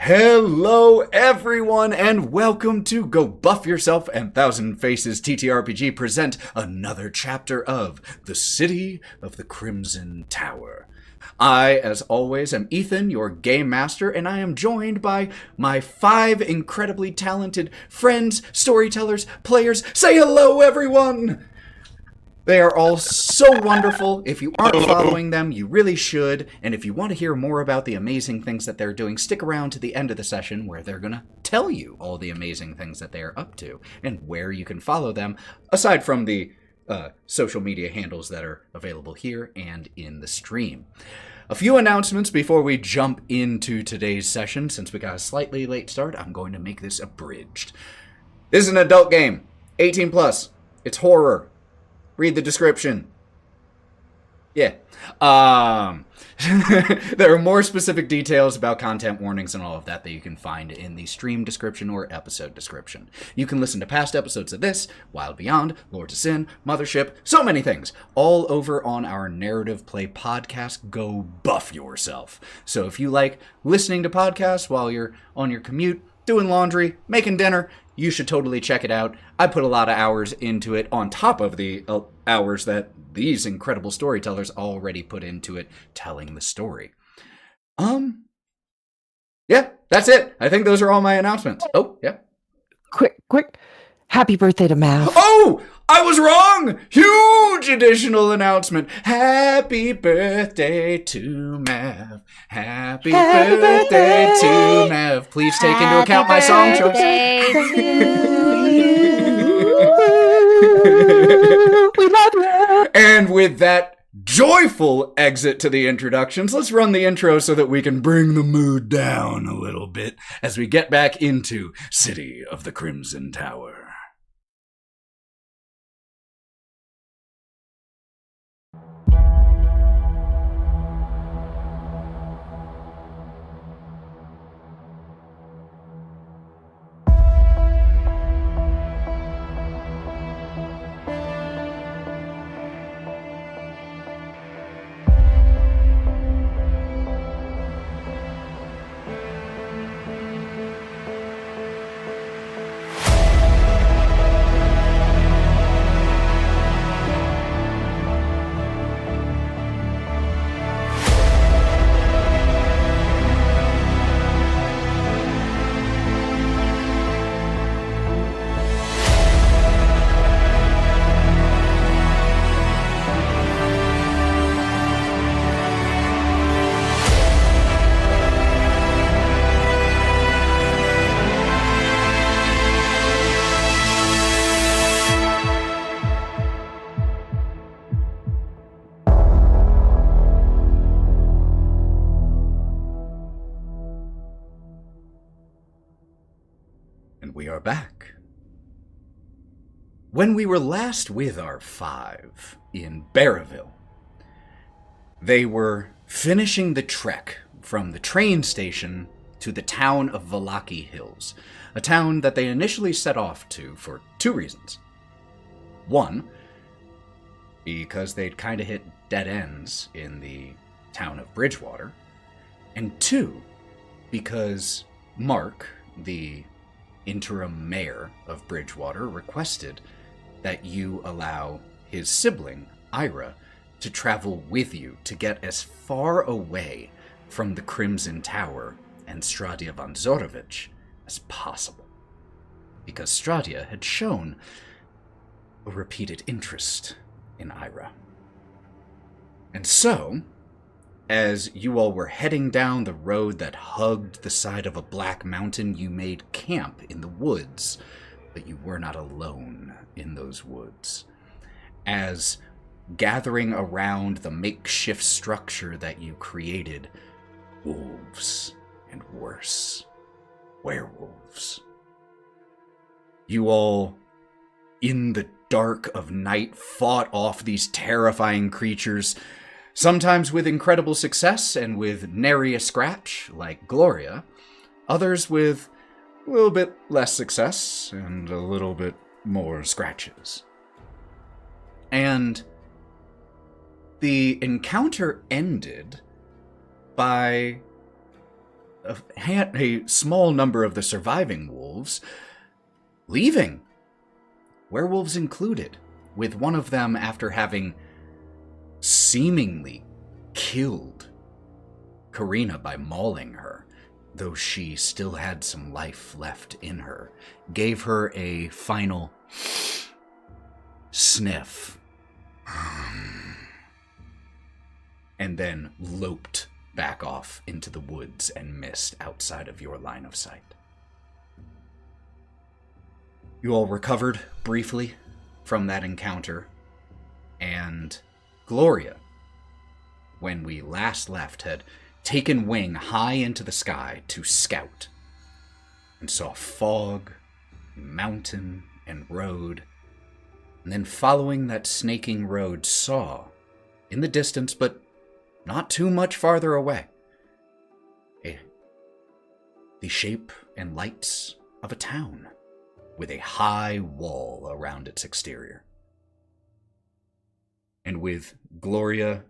Hello everyone and welcome to Go Buff Yourself and Thousand Faces TTRPG present another chapter of The City of the Crimson Tower. I, as always, am Ethan, your game master, and I am joined by my 5 incredibly talented friends, storytellers, players. Say hello everyone! They are all so wonderful. If you aren't following them, you really should. And if you want to hear more about the amazing things that they're doing, stick around to the end of the session where they're going to tell you all the amazing things that they are up to and where you can follow them, aside from the social media handles that are available here and in the stream. A few announcements before we jump into today's session. Since we got a slightly late start, I'm going to make this abridged. This is an adult game. 18 plus. It's horror. Read the description. Yeah. There are more specific details about content warnings and all of that you can find in the stream description or episode description. You can listen to past episodes of this, Wylde Beyond, Lords of Sin, Mothership, so many things, all over on our Narrative Play podcast, Go Buff Yourself. So if you like listening to podcasts while you're on your commute, doing laundry, making dinner, you should totally check it out. I put a lot of hours into it on top of the hours that these incredible storytellers already put into it telling the story. Yeah, that's it. I think those are all my announcements. Oh, yeah. Quick. Happy birthday to Mav. Oh, I was wrong. Huge additional announcement. Happy birthday to Mav. Happy birthday to Mav. Please take into account my song choice. We love you. And with that joyful exit to the introductions, let's run the intro so that we can bring the mood down a little bit as we get back into City of the Crimson Tower. We are back. When we were last with our 5 in Barraville, they were finishing the trek from the train station to the town of Vallaki Hills, a town that they initially set off to for 2 reasons. 1, because they'd kind of hit dead ends in the town of Bridgewater, and 2, because Mark, the interim mayor of Bridgewater, requested that you allow his sibling, Ira, to travel with you to get as far away from the Crimson Tower and Stradia von Zorovich as possible. Because Stradia had shown a repeated interest in Ira. And so, as you all were heading down the road that hugged the side of a black mountain, you made camp in the woods, but you were not alone in those woods. As gathering around the makeshift structure that you created, wolves, and worse, werewolves. You all, in the dark of night, fought off these terrifying creatures, sometimes with incredible success and with nary a scratch, like Gloria. Others with a little bit less success and a little bit more scratches. And the encounter ended by a small number of the surviving wolves leaving, werewolves included, with one of them, after having seemingly killed Karina by mauling her, though she still had some life left in her, gave her a final sniff, and then loped back off into the woods and missed outside of your line of sight. You all recovered briefly from that encounter, and Gloria, when we last left, had taken wing high into the sky to scout, and saw fog, mountain, and road, and then following that snaking road saw, in the distance but not too much farther away, the shape and lights of a town with a high wall around its exterior. And with Gloria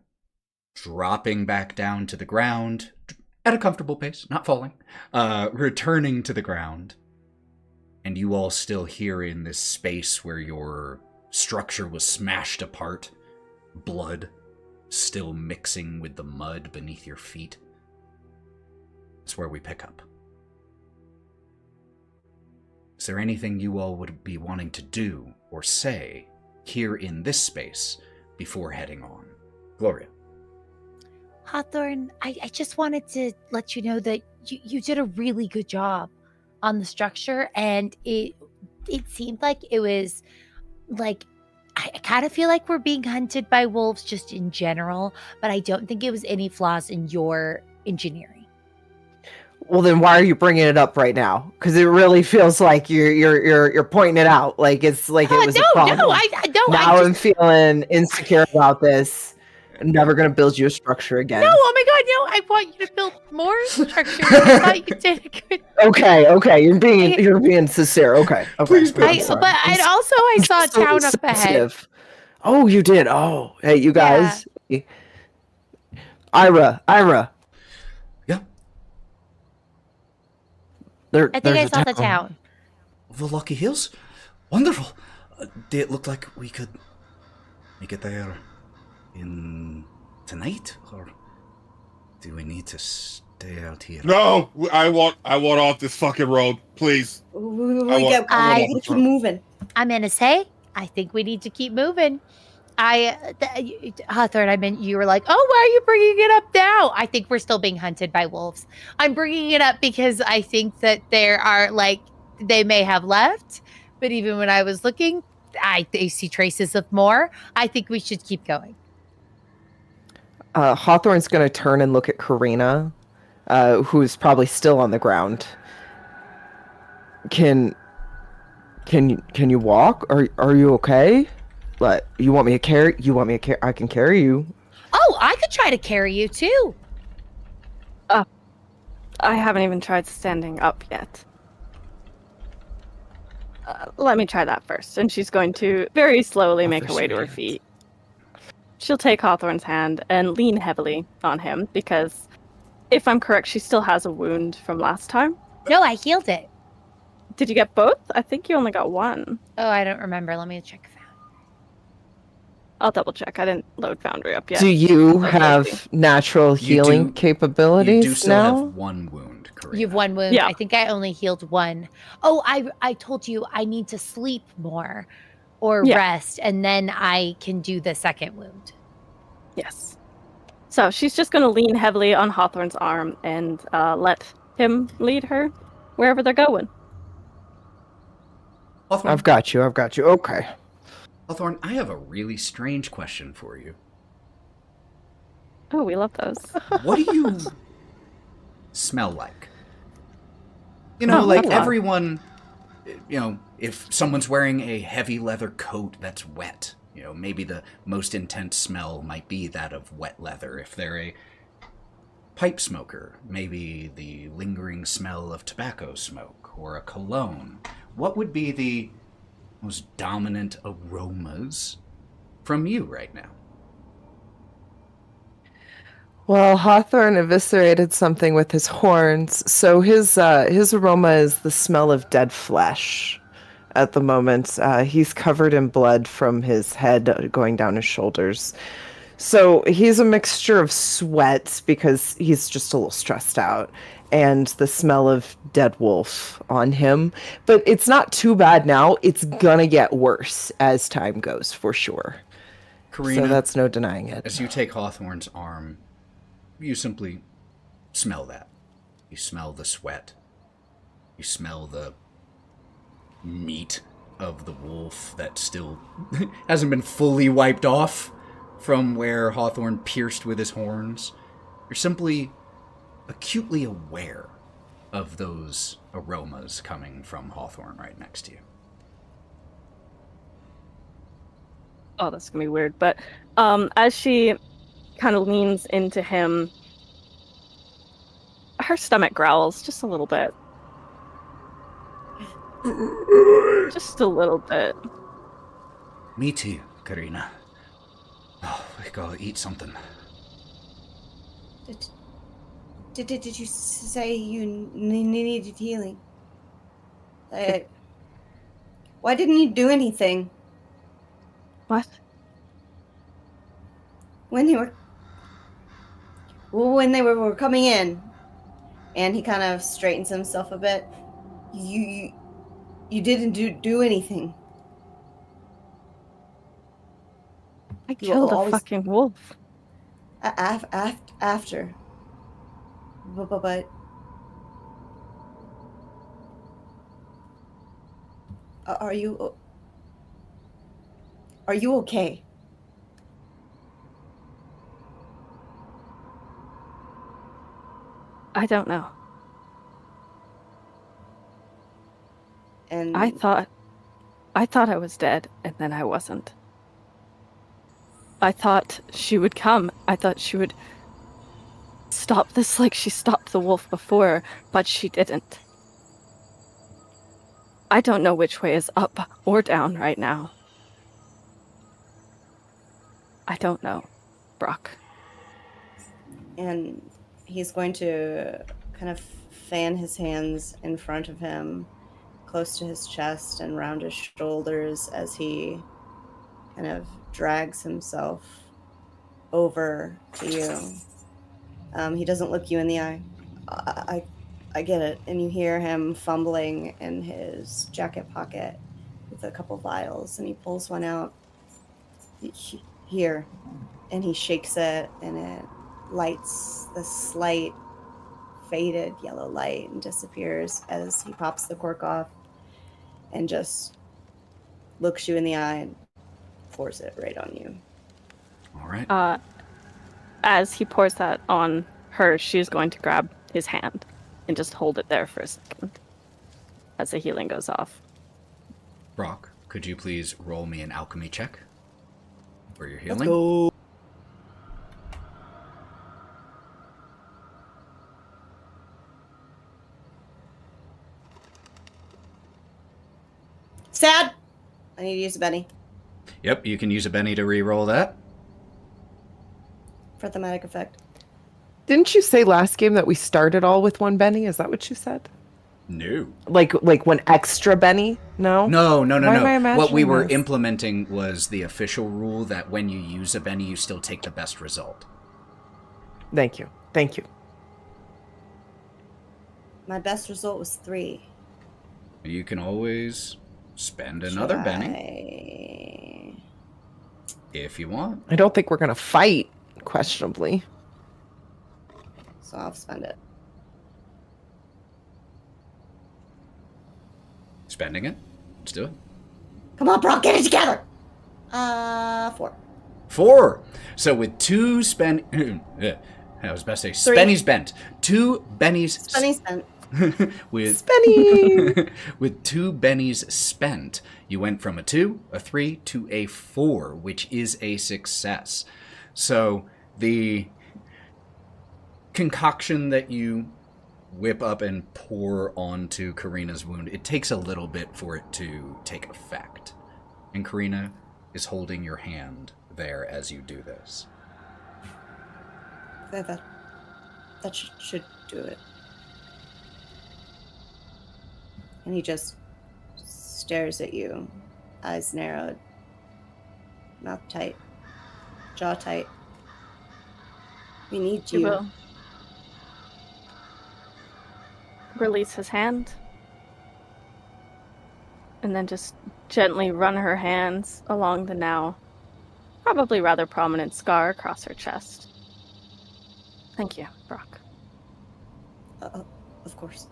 dropping back down to the ground at a comfortable pace, not falling, returning to the ground, and you all still here in this space where your structure was smashed apart, blood still mixing with the mud beneath your feet. It's where we pick up. Is there anything you all would be wanting to do or say here in this space before heading on? Gloria. Hawthorne, I just wanted to let you know that you did a really good job on the structure, and it seemed like it was like, I kind of feel like we're being hunted by wolves just in general, but I don't think it was any flaws in your engineering. Well, then why are you bringing it up right now? Because it really feels like you're pointing it out. Like it's like it was a problem. Now I'm feeling insecure about this. I'm never gonna build you a structure again. No, oh my god, no! I want you to build more structure. I thought you did a good. Okay, you're being sincere. Okay. Please, I saw a town up ahead. Oh, you did. Oh, hey, you guys. Yeah. Ira. Yeah. I think I saw the town. The Lucky Hills? Wonderful. Did it look like we could make it there in tonight, or do we need to stay out here? No, I want off this fucking road, please. We gotta keep moving. I'm gonna say, I think we need to keep moving. Hawthorne, I meant you were like, oh, why are you bringing it up now? I think we're still being hunted by wolves. I'm bringing it up because I think that there are, like, they may have left, but even when I was looking, I see traces of more. I think we should keep going. Hawthorne's going to turn and look at Karina, who's probably still on the ground. Can you walk? Are you okay? What, you want me to carry? I can carry you. Oh, I could try to carry you too. I haven't even tried standing up yet. Let me try that first. And she's going to very slowly make her way to her feet. She'll take Hawthorne's hand and lean heavily on him because, if I'm correct, she still has a wound from last time. No, I healed it. Did you get both? I think you only got one. Oh, I don't remember. Let me check Foundry. I'll double check. I didn't load Foundry up yet. Do you have natural healing capabilities now? You do still have one wound, Karina. You have one wound? Yeah. I think I only healed one. Oh, I told you I need to sleep more or rest, and then I can do the second wound. Yes. So she's just going to lean heavily on Hawthorne's arm and let him lead her wherever they're going. Hawthorne, I've got you. Okay. Hawthorne, I have a really strange question for you. Oh, we love those. What do you smell like? You know, like everyone, you know, if someone's wearing a heavy leather coat that's wet, you know, maybe the most intense smell might be that of wet leather. If they're a pipe smoker, maybe the lingering smell of tobacco smoke or a cologne. What would be the most dominant aromas from you right now? Well, Hawthorne eviscerated something with his horns, so his aroma is the smell of dead flesh. At the moment, he's covered in blood from his head going down his shoulders. So he's a mixture of sweat because he's just a little stressed out, and the smell of dead wolf on him. But it's not too bad now. It's gonna get worse as time goes, for sure. Karina, so that's no denying it. As you take Hawthorne's arm, you simply smell that. You smell the sweat. You smell the meat of the wolf that still hasn't been fully wiped off from where Hawthorne pierced with his horns. You're simply acutely aware of those aromas coming from Hawthorne right next to you. Oh, that's gonna be weird. But as she kind of leans into him, her stomach growls just a little bit. Just a little bit. Me too, Karina. Oh, we gotta eat something. Did you say you needed healing? Why didn't you do anything? What? When they were coming in, and he kind of straightens himself a bit. You didn't do anything. I killed a fucking wolf. After. But are you okay? I don't know. And I thought I was dead, and then I wasn't. I thought she would come. I thought she would stop this like she stopped the wolf before, but she didn't. I don't know which way is up or down right now. I don't know, Brawk. And he's going to kind of fan his hands in front of him, close to his chest and round his shoulders as he kind of drags himself over to you. He doesn't look you in the eye. I get it. And you hear him fumbling in his jacket pocket with a couple vials, and he pulls one out. Here. And he shakes it, and it lights the slight faded yellow light and disappears as he pops the cork off and just looks you in the eye and pours it right on you. All right. As he pours that on her, she's going to grab his hand and just hold it there for a second as the healing goes off. Brawk, could you please roll me an alchemy check for your healing? Let's go. Sad. I need to use a Benny. Yep, you can use a Benny to re-roll that. For thematic effect. Didn't you say last game that we started all with one Benny? Is that what you said? No. Like one extra Benny? No? No. Why am I imagining What we were this? implementing was the official rule that when you use a Benny, you still take the best result. Thank you. My best result was 3. You can always spend another Benny if you want. I don't think we're going to fight, questionably. So I'll spend it. Spending it? Let's do it. Come on, Brawk, get it together! 4. 4. So with 2 spend... I was about to say, 3. Spenny's bent. 2 Bennies... Spenny spent. with Spenny! with 2 Bennies spent, you went from a 2, a 3, to a 4, which is a success. So the concoction that you whip up and pour onto Karina's wound, it takes a little bit for it to take effect. And Karina is holding your hand there as you do this. That should do it. And he just stares at you, eyes narrowed, mouth tight, jaw tight. We need you. He will release his hand and then just gently run her hands along the now probably rather prominent scar across her chest. Thank you, Brawk. Of course.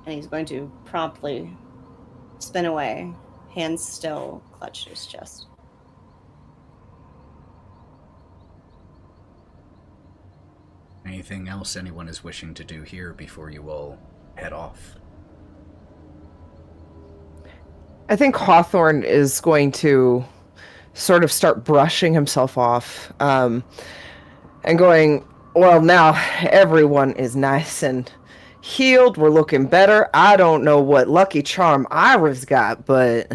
And he's going to promptly spin away, hands still clutched to his chest. Anything else anyone is wishing to do here before you all head off? I think Hawthorne is going to sort of start brushing himself off and going, well, now everyone is nice and healed. We're looking better. I don't know what lucky charm Ira's got, but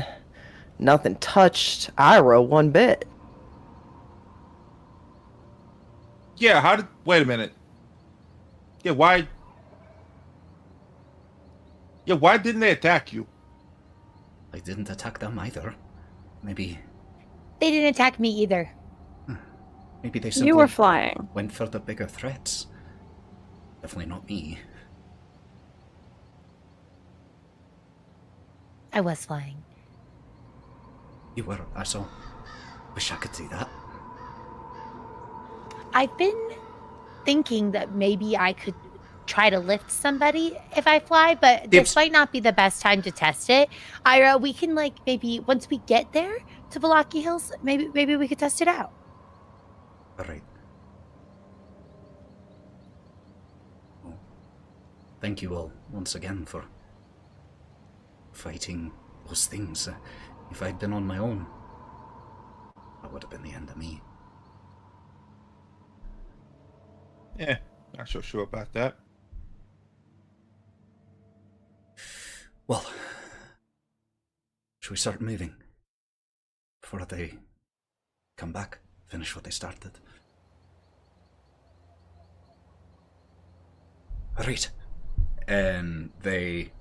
nothing touched Ira one bit. Yeah, wait a minute. Yeah, why didn't they attack you? I didn't attack them either. Maybe They didn't attack me either. Maybe they simply You were flying. went for the bigger threats. Definitely not me. I was flying. You were, I saw. Wish I could see that. I've been thinking that maybe I could try to lift somebody if I fly, but this might not be the best time to test it. Ira, we can maybe once we get there to Valaki Hills, maybe we could test it out. All right. Well, thank you all once again for fighting those things. If I'd been on my own, that would have been the end of me. Yeah, not so sure about that. Well, should we start moving? Before they come back, finish what they started. Right. And they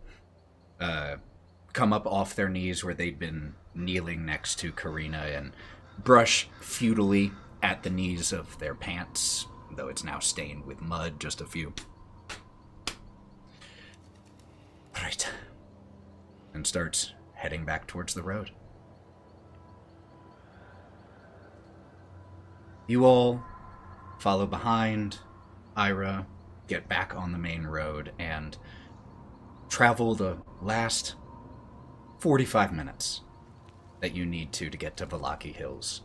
come up off their knees where they'd been kneeling next to Karina and brush futilely at the knees of their pants, though it's now stained with mud, just a few. Right. And starts heading back towards the road. You all follow behind Ira, get back on the main road, and travel the last 45 minutes that you need to get to Valaki Hills.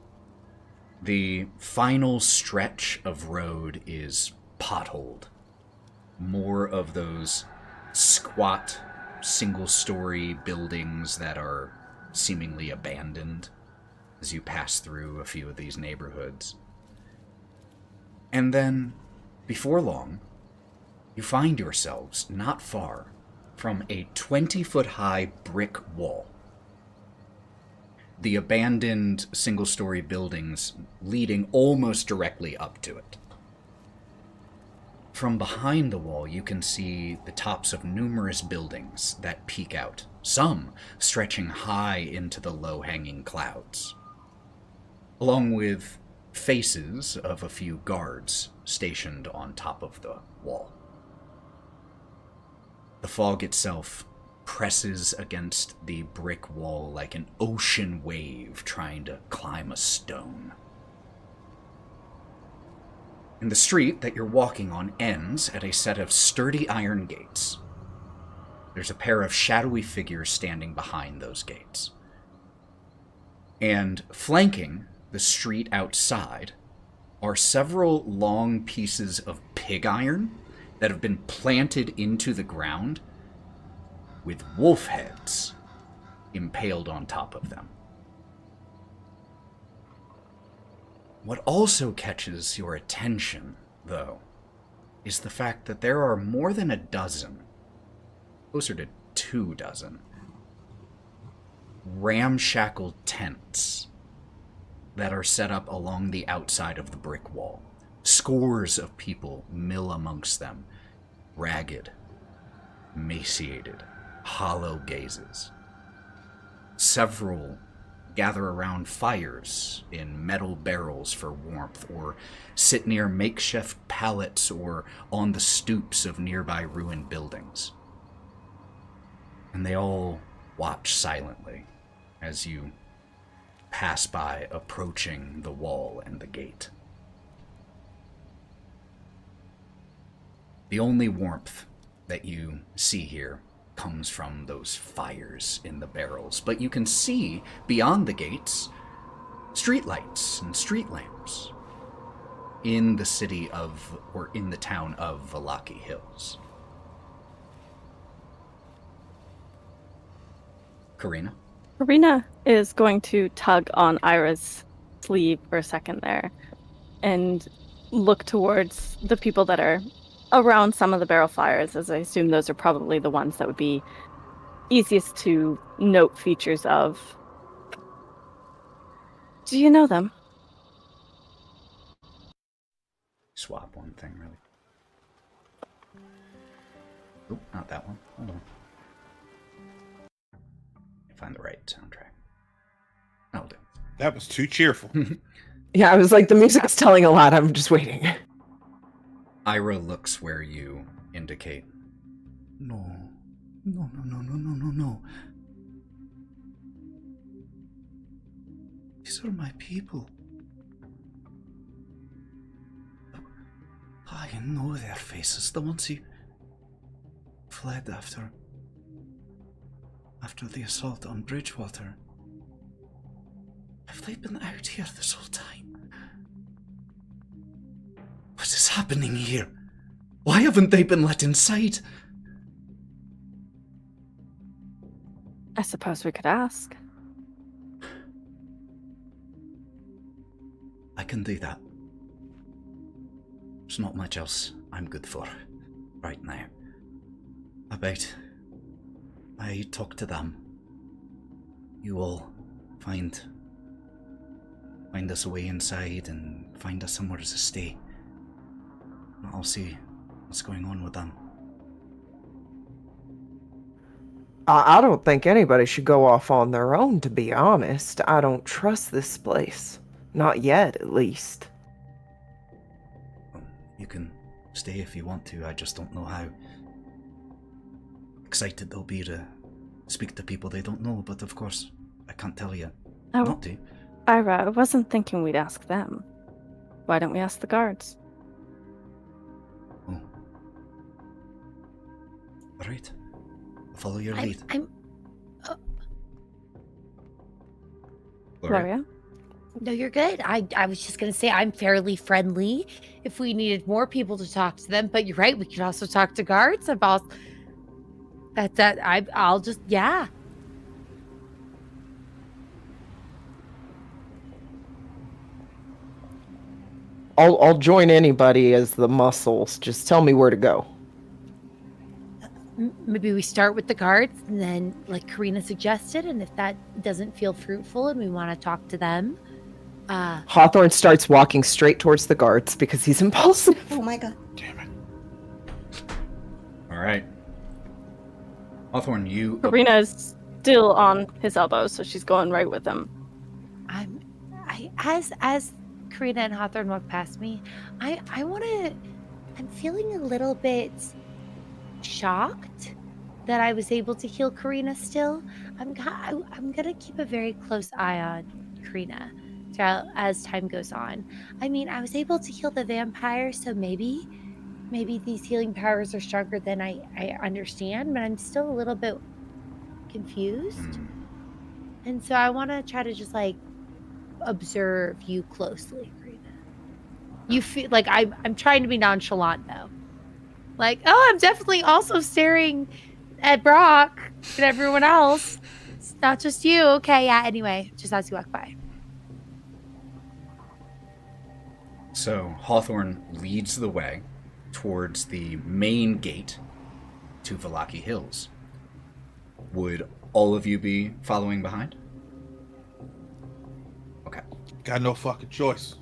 The final stretch of road is potholed. More of those squat, single-story buildings that are seemingly abandoned as you pass through a few of these neighborhoods. And then, before long, you find yourselves not far from a 20-foot-high brick wall. The abandoned single-story buildings leading almost directly up to it. From behind the wall, you can see the tops of numerous buildings that peek out, some stretching high into the low-hanging clouds, along with faces of a few guards stationed on top of the wall. The fog itself presses against the brick wall like an ocean wave trying to climb a stone. And the street that you're walking on ends at a set of sturdy iron gates. There's a pair of shadowy figures standing behind those gates. And flanking the street outside are several long pieces of pig iron that have been planted into the ground with wolf heads impaled on top of them. What also catches your attention, though, is the fact that there are more than a dozen, closer to 24, ramshackle tents that are set up along the outside of the brick wall, Scores of people mill amongst them, ragged, emaciated, hollow gazes. Several gather around fires in metal barrels for warmth, or sit near makeshift pallets or on the stoops of nearby ruined buildings. And they all watch silently as you pass by, approaching the wall and the gate. The only warmth that you see here comes from those fires in the barrels, but you can see beyond the gates streetlights and street lamps in the city of, or in the town of Valaki Hills. Karina? Karina is going to tug on Ira's sleeve for a second there and look towards the people that are around some of the barrel fires, as I assume those are probably the ones that would be easiest to note features of. Do you know them? Swap one thing, really. Oop, not that one. Hold on. Find the right soundtrack. That'll do. That was too cheerful. Yeah, I was like, the music's telling a lot. I'm just waiting. Ira looks where you indicate. No. These are my people. I know their faces. The ones who fled after the assault on Bridgewater. Have they been out here this whole time? What is happening here? Why haven't they been let inside? I suppose we could ask. I can do that. There's not much else I'm good for right now. I talk to them. You all find us a way inside and find us somewhere to stay. I'll see what's going on with them. I don't think anybody should go off on their own, to be honest. I don't trust this place. Not yet, at least. Well, you can stay if you want to. I just don't know how excited they'll be to speak to people they don't know, but of course, I can't tell you not to. Ira, I wasn't thinking we'd ask them. Why don't we ask the guards? Oh. Alright. I'll follow your lead. Gloria? No, you're good. I was just going to say I'm fairly friendly if we needed more people to talk to them, but you're right. We could also talk to guards about I'll just, yeah. I'll join anybody as the muscles. Just tell me where to go. Maybe we start with the guards and then, like Karina suggested, and if that doesn't feel fruitful and we want to talk to them. Hawthorne starts walking straight towards the guards because he's impulsive. Oh my god. Damn it. Alright. Hawthorne, you... Karina is still on his elbow, so she's going right with him. As Karina and Hawthorne walk past me, I'm feeling a little bit shocked that I was able to heal Karina still. I'm gonna keep a very close eye on Karina as time goes on. I mean, I was able to heal the vampire, so maybe these healing powers are stronger than I understand, but I'm still a little bit confused. And so I want to try to just like observe you closely, Karina. You feel like I'm trying to be nonchalant though. Like, oh, I'm definitely also staring at Brawk and everyone else. It's not just you. Okay, yeah, anyway, just as you walk by. So Hawthorne leads the way towards the main gate to Valaki Hills. Would all of you be following behind? Okay. Got no fucking choice.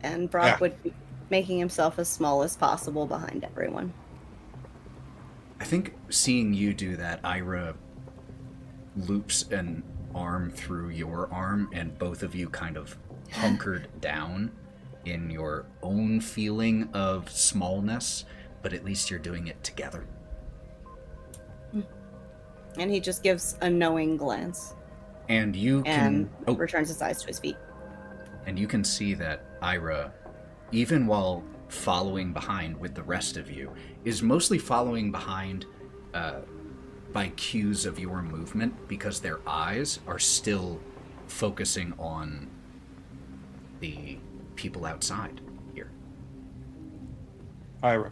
And Brawk would be making himself as small as possible behind everyone. I think seeing you do that, Ira loops an arm through your arm, and both of you kind of hunkered down in your own feeling of smallness, but at least you're doing it together. And he just gives a knowing glance. And you can... returns his eyes to his feet. And you can see that Ira, even while following behind with the rest of you, is mostly following behind by cues of your movement, because their eyes are still focusing on the people outside here. Ira.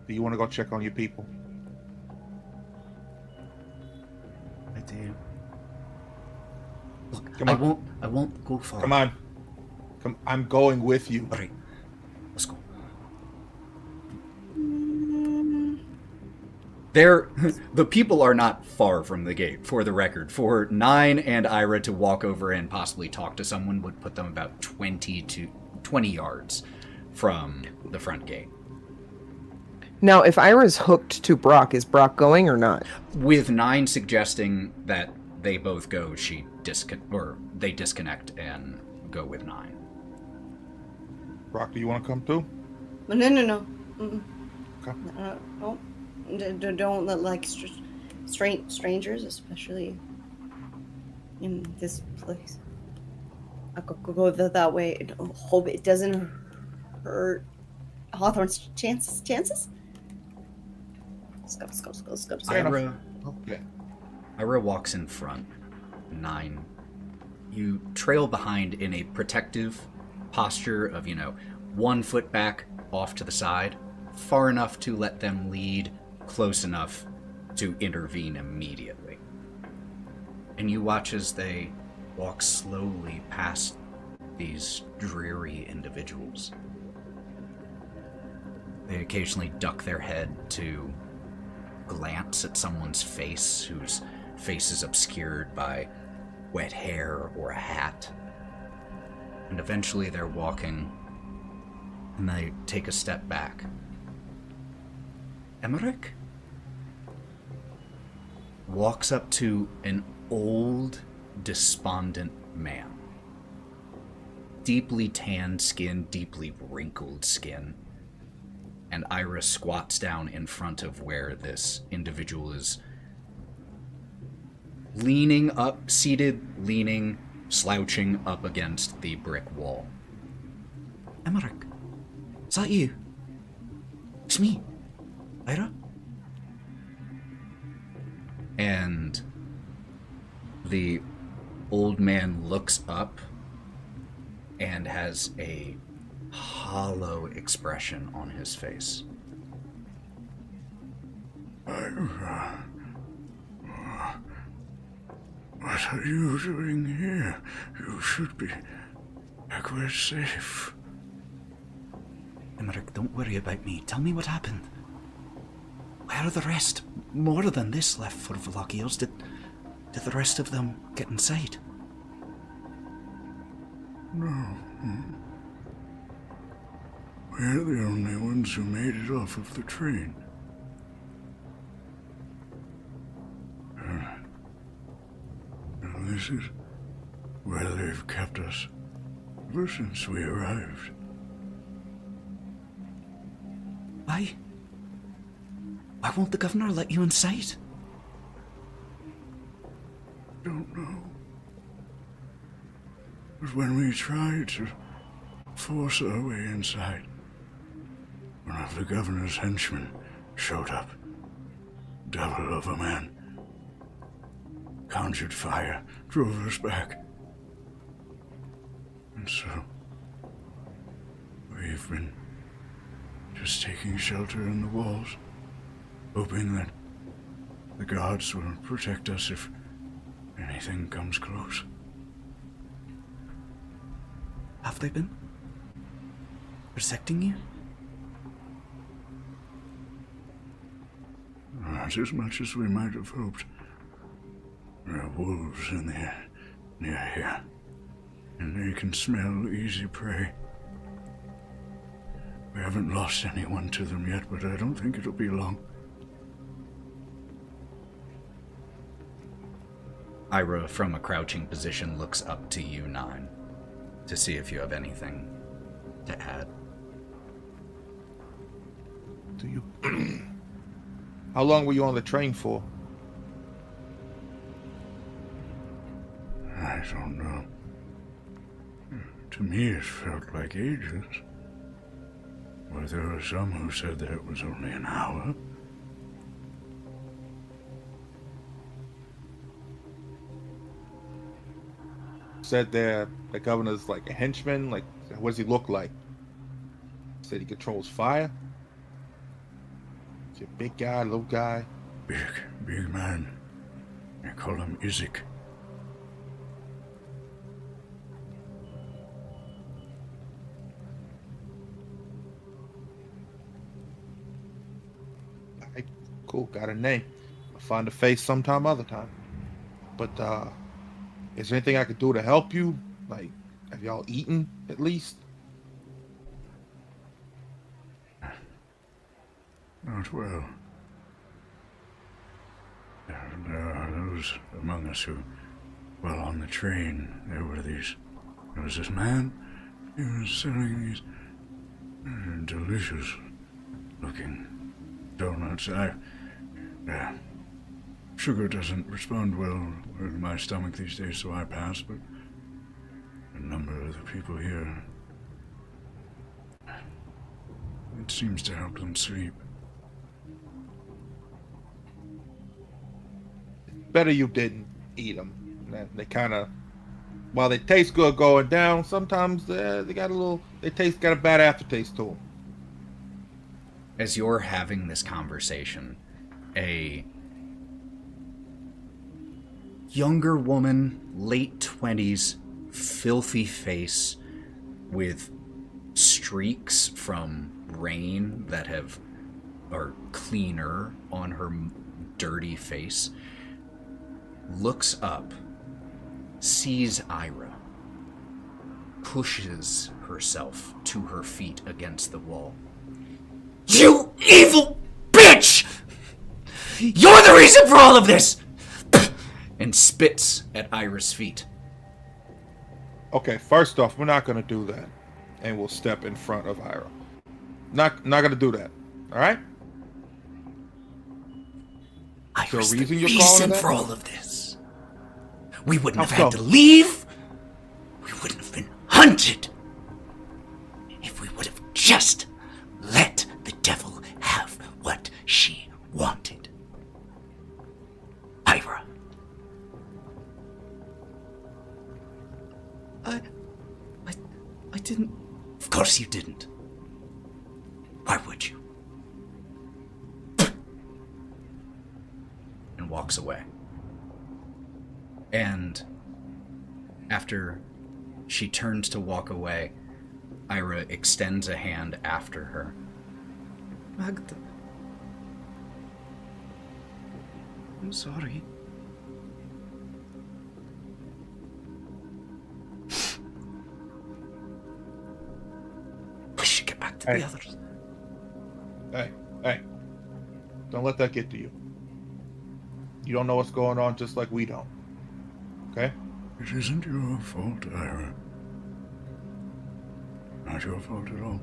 Do you want to go check on your people? I do. Look, Come on. I won't go far. Come on. Come. I'm going with you. All right, let's go. The people are not far from the gate, for the record. For Nyne and Ira to walk over and possibly talk to someone would put them about 20 yards from the front gate. Now, if Ira's hooked to Brawk, is Brawk going or not? With Nyne suggesting that they both go, they disconnect and go with Nyne. Brawk, do you want to come too? No. Mm-mm. Okay. No. Don't let, like, strangers, especially in this place. I could go that way. Hope it doesn't hurt Hawthorne's chances. Let's go. Ira walks in front. Nyne, you trail behind in a protective posture of, 1 foot back off to the side, far enough to let them lead, close enough to intervene immediately. And you watch as they walk slowly past these dreary individuals. They occasionally duck their head to glance at someone's face, whose face is obscured by wet hair or a hat. And eventually they're walking, and they take a step back. Emmerich walks up to an old, despondent man. Deeply tanned skin, deeply wrinkled skin. And Ira squats down in front of where this individual is leaning up, leaning, slouching up against the brick wall. Emmerich, is that you? It's me, Ira? And the old man looks up and has a hollow expression on his face. Ira, what are you doing here? You should be back where it's safe. Emmerich, don't worry about me. Tell me what happened. Where are the rest? More than this left for Vlakios. Did the rest of them get inside? No. We're the only ones who made it off of the train. This is where they've kept us ever since we arrived. Why? Why won't the governor let you inside? Don't know. But when we tried to force our way inside, one of the governor's henchmen showed up. Devil of a man. Conjured fire, drove us back. And so, we've been just taking shelter in the walls, hoping that the gods will protect us if anything comes close. Have they been protecting you? Not as much as we might have hoped. There are wolves in the near here. and they can smell easy prey. We haven't lost anyone to them yet, but I don't think it'll be long. Ira, from a crouching position, looks up to you, Nyne, to see if you have anything to add. Do you? How long were you on the train for? I don't know. To me, it felt like ages. Well, there were some who said that it was only an hour. Said the governor's like a henchman. Like, what does he look like? Said he controls fire. Is he a big guy, little guy? Big man. They call him Isaac. Alright, cool, got a name. I'll find a face sometime other time. But is there anything I could do to help you? Like, have y'all eaten at least? Not well. There are those among us who, while on the train, there was this man. He was selling these delicious looking donuts. Sugar doesn't respond well with my stomach these days, so I pass, but a number of the people here, it seems to help them sleep. Better you didn't eat them. They kind of, while they taste good going down, sometimes they got a bad aftertaste to them. As you're having this conversation, a younger woman, late 20s, filthy face with streaks from rain that are cleaner on her dirty face, looks up, sees Ira, pushes herself to her feet against the wall. You evil bitch! You're the reason for all of this! And spits at Ira's feet. Okay, first off, we're not going to do that. And we'll step in front of Ira. Not going to do that. All right? Ira's the reason for all of this. We wouldn't How have had come? to leave. We wouldn't have been hunted. If we would have just let the devil have what she wanted. Ira. I didn't... Of course you didn't. Why would you? And walks away. And after she turns to walk away, Ira extends a hand after her. Magda. I'm sorry. We should get back to the others. Hey. Don't let that get to you. You don't know what's going on just like we don't. Okay? It isn't your fault, Ira. Not your fault at all.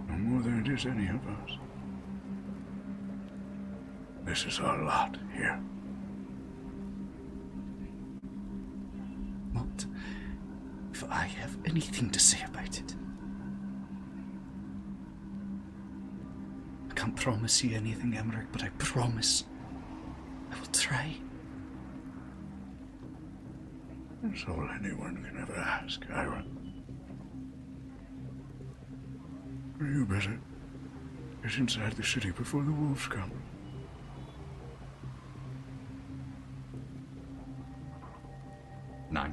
No more than it is any of us. This is our lot here. What if I have anything to say about it? I can't promise you anything, Emmerich, but I promise I will try. That's all anyone can ever ask, Ira. You better get inside the city before the wolves come. Nyne.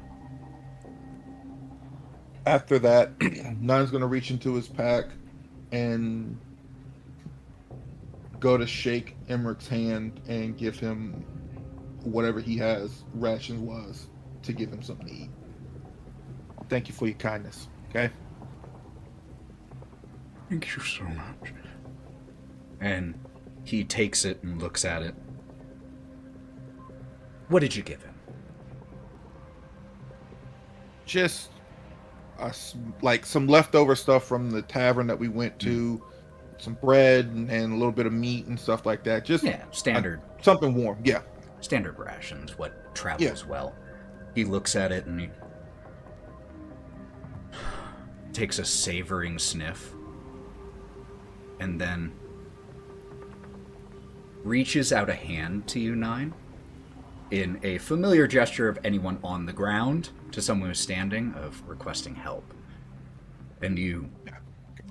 After that, Nyne's going to reach into his pack and go to shake Emmerich's hand and give him whatever he has, rations-wise, to give him something to eat. thank you for your kindness. Okay. Thank you so much. And he takes it and looks at it. What did you give him? Just like some leftover stuff from the tavern that we went to, some bread and a little bit of meat and stuff like that. Just standard. Something warm. Yeah. Standard rations, what travels well. He looks at it and he takes a savoring sniff and then reaches out a hand to you, Nyne, in a familiar gesture of anyone on the ground to someone who's standing, of requesting help. And you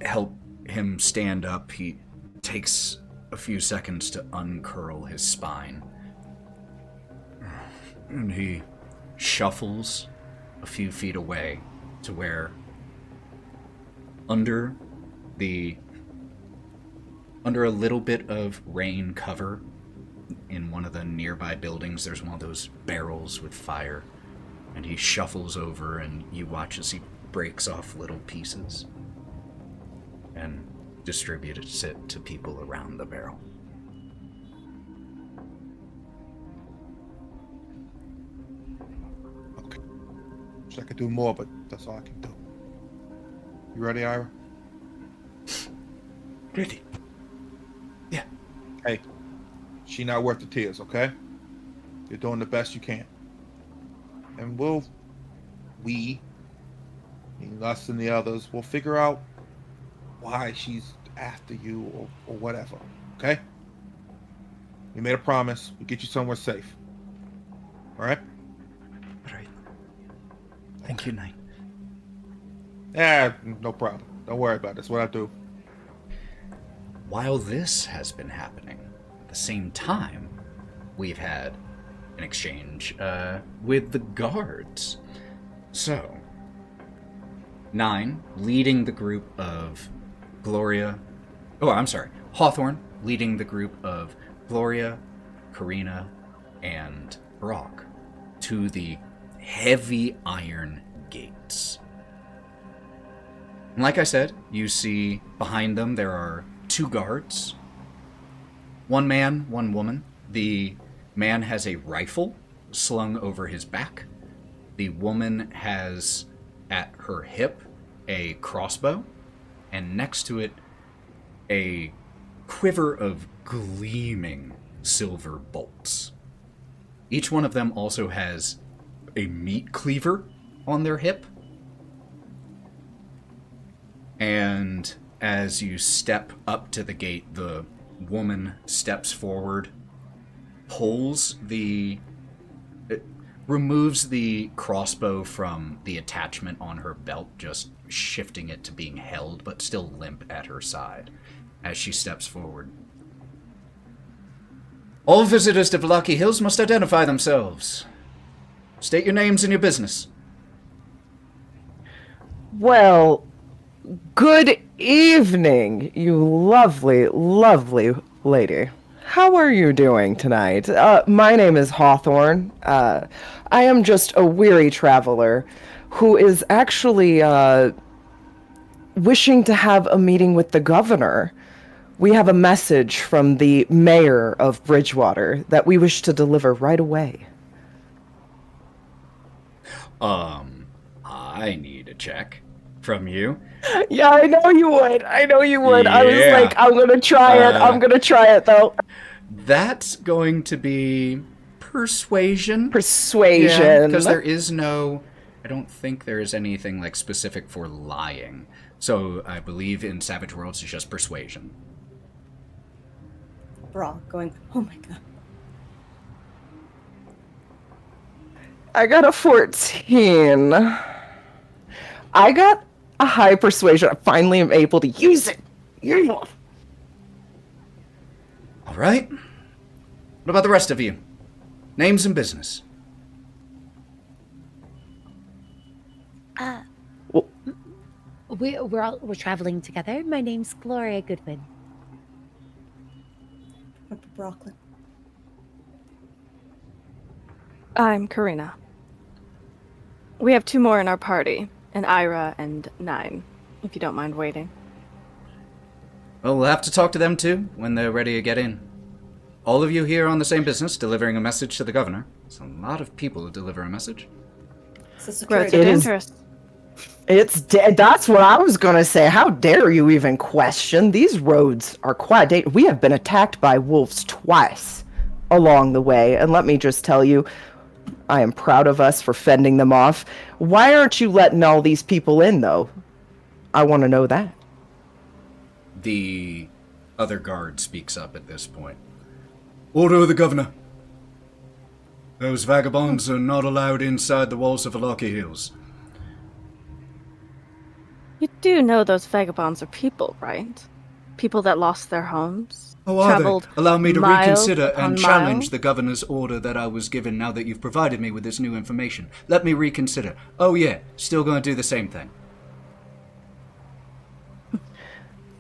help him stand up. He takes a few seconds to uncurl his spine. And he shuffles a few feet away to where under a little bit of rain cover in one of the nearby buildings, there's one of those barrels with fire, and he shuffles over and you watch as he breaks off little pieces and distributes it to people around the barrel. Okay. Wish I could do more, but that's all I can do. You ready, Ira? Ready. Yeah. Hey, she not worth the tears, okay? You're doing the best you can. And we, us and the others, will figure out why she's after you or whatever, okay? We made a promise. We'll get you somewhere safe. All right? All right. Thank you, Nyne. Yeah, no problem. Don't worry about it. That's what I do. While this has been happening, at the same time, we've had an exchange with the guards. So, Nyne leading the group of Gloria... Oh, I'm sorry. Hawthorne leading the group of Gloria, Karina, and Brawk to the heavy iron gates. And like I said, you see behind them there are 2 guards. 1 man, 1 woman. The man has a rifle slung over his back. The woman has at her hip a crossbow, and next to it a quiver of gleaming silver bolts. Each one of them also has a meat cleaver on their hip. And as you step up to the gate, the woman steps forward, removes the crossbow from the attachment on her belt, just shifting it to being held, but still limp at her side as she steps forward. All visitors to Valaki Hills must identify themselves. State your names and your business. Well, good evening, you lovely, lovely lady. How are you doing tonight? My name is Hawthorne. I am just a weary traveler who is actually wishing to have a meeting with the governor. We have a message from the mayor of Bridgewater that we wish to deliver right away. I need a check from you. Yeah, I know you would. Yeah. I was like, I'm going to try it. I'm going to try it, though. That's going to be persuasion. Persuasion. Because there is no... I don't think there is anything like specific for lying. So I believe in Savage Worlds it's just persuasion. Brawk going, oh my god. I got a 14. I got a high persuasion. I finally am able to use it. Yeah. All right. What about the rest of you? Names and business. We're traveling together. My name's Gloria Goodwin. Brooklyn. I'm Karina. We have 2 more in our party, and Ira and Nyne, if you don't mind waiting. Well, we'll have to talk to them too when they're ready to get in. All of you here on the same business, delivering a message to the governor. It's a lot of people to deliver a message. Roads of dangerous. That's what I was gonna say. How dare you even question? These roads are quite dangerous. We have been attacked by wolves twice along the way, and let me just tell you, I am proud of us for fending them off. Why aren't you letting all these people in, though? I want to know that. The other guard speaks up at this point. Order of the governor. Those vagabonds are not allowed inside the walls of Valaki Hills. You do know those vagabonds are people, right? People that lost their homes. Oh, are they? Allow me to reconsider and challenge miles. the governor's order that I was given now that you've provided me with this new information. Let me reconsider. Oh yeah, still going to do the same thing.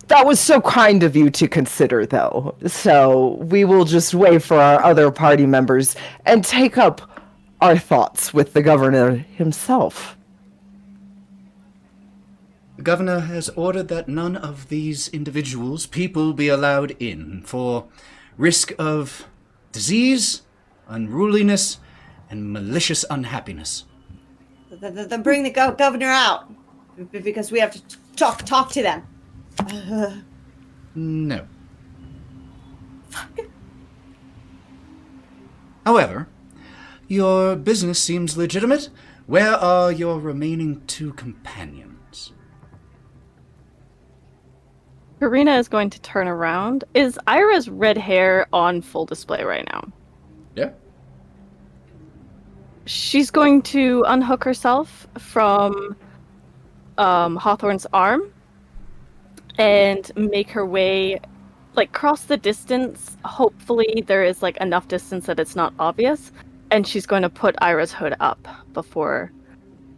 That was so kind of you to consider, though. So we will just wait for our other party members and take up our thoughts with the governor himself. The governor has ordered that none of these individuals, people, be allowed in for risk of disease, unruliness, and malicious unhappiness. Then bring the governor out, because we have to talk to them. No. However, your business seems legitimate. Where are your remaining two companions? Karina is going to turn around. Is Ira's red hair on full display right now? Yeah. She's going to unhook herself from Hawthorne's arm and make her way, like, cross the distance. Hopefully there is, like, enough distance that it's not obvious. And she's going to put Ira's hood up before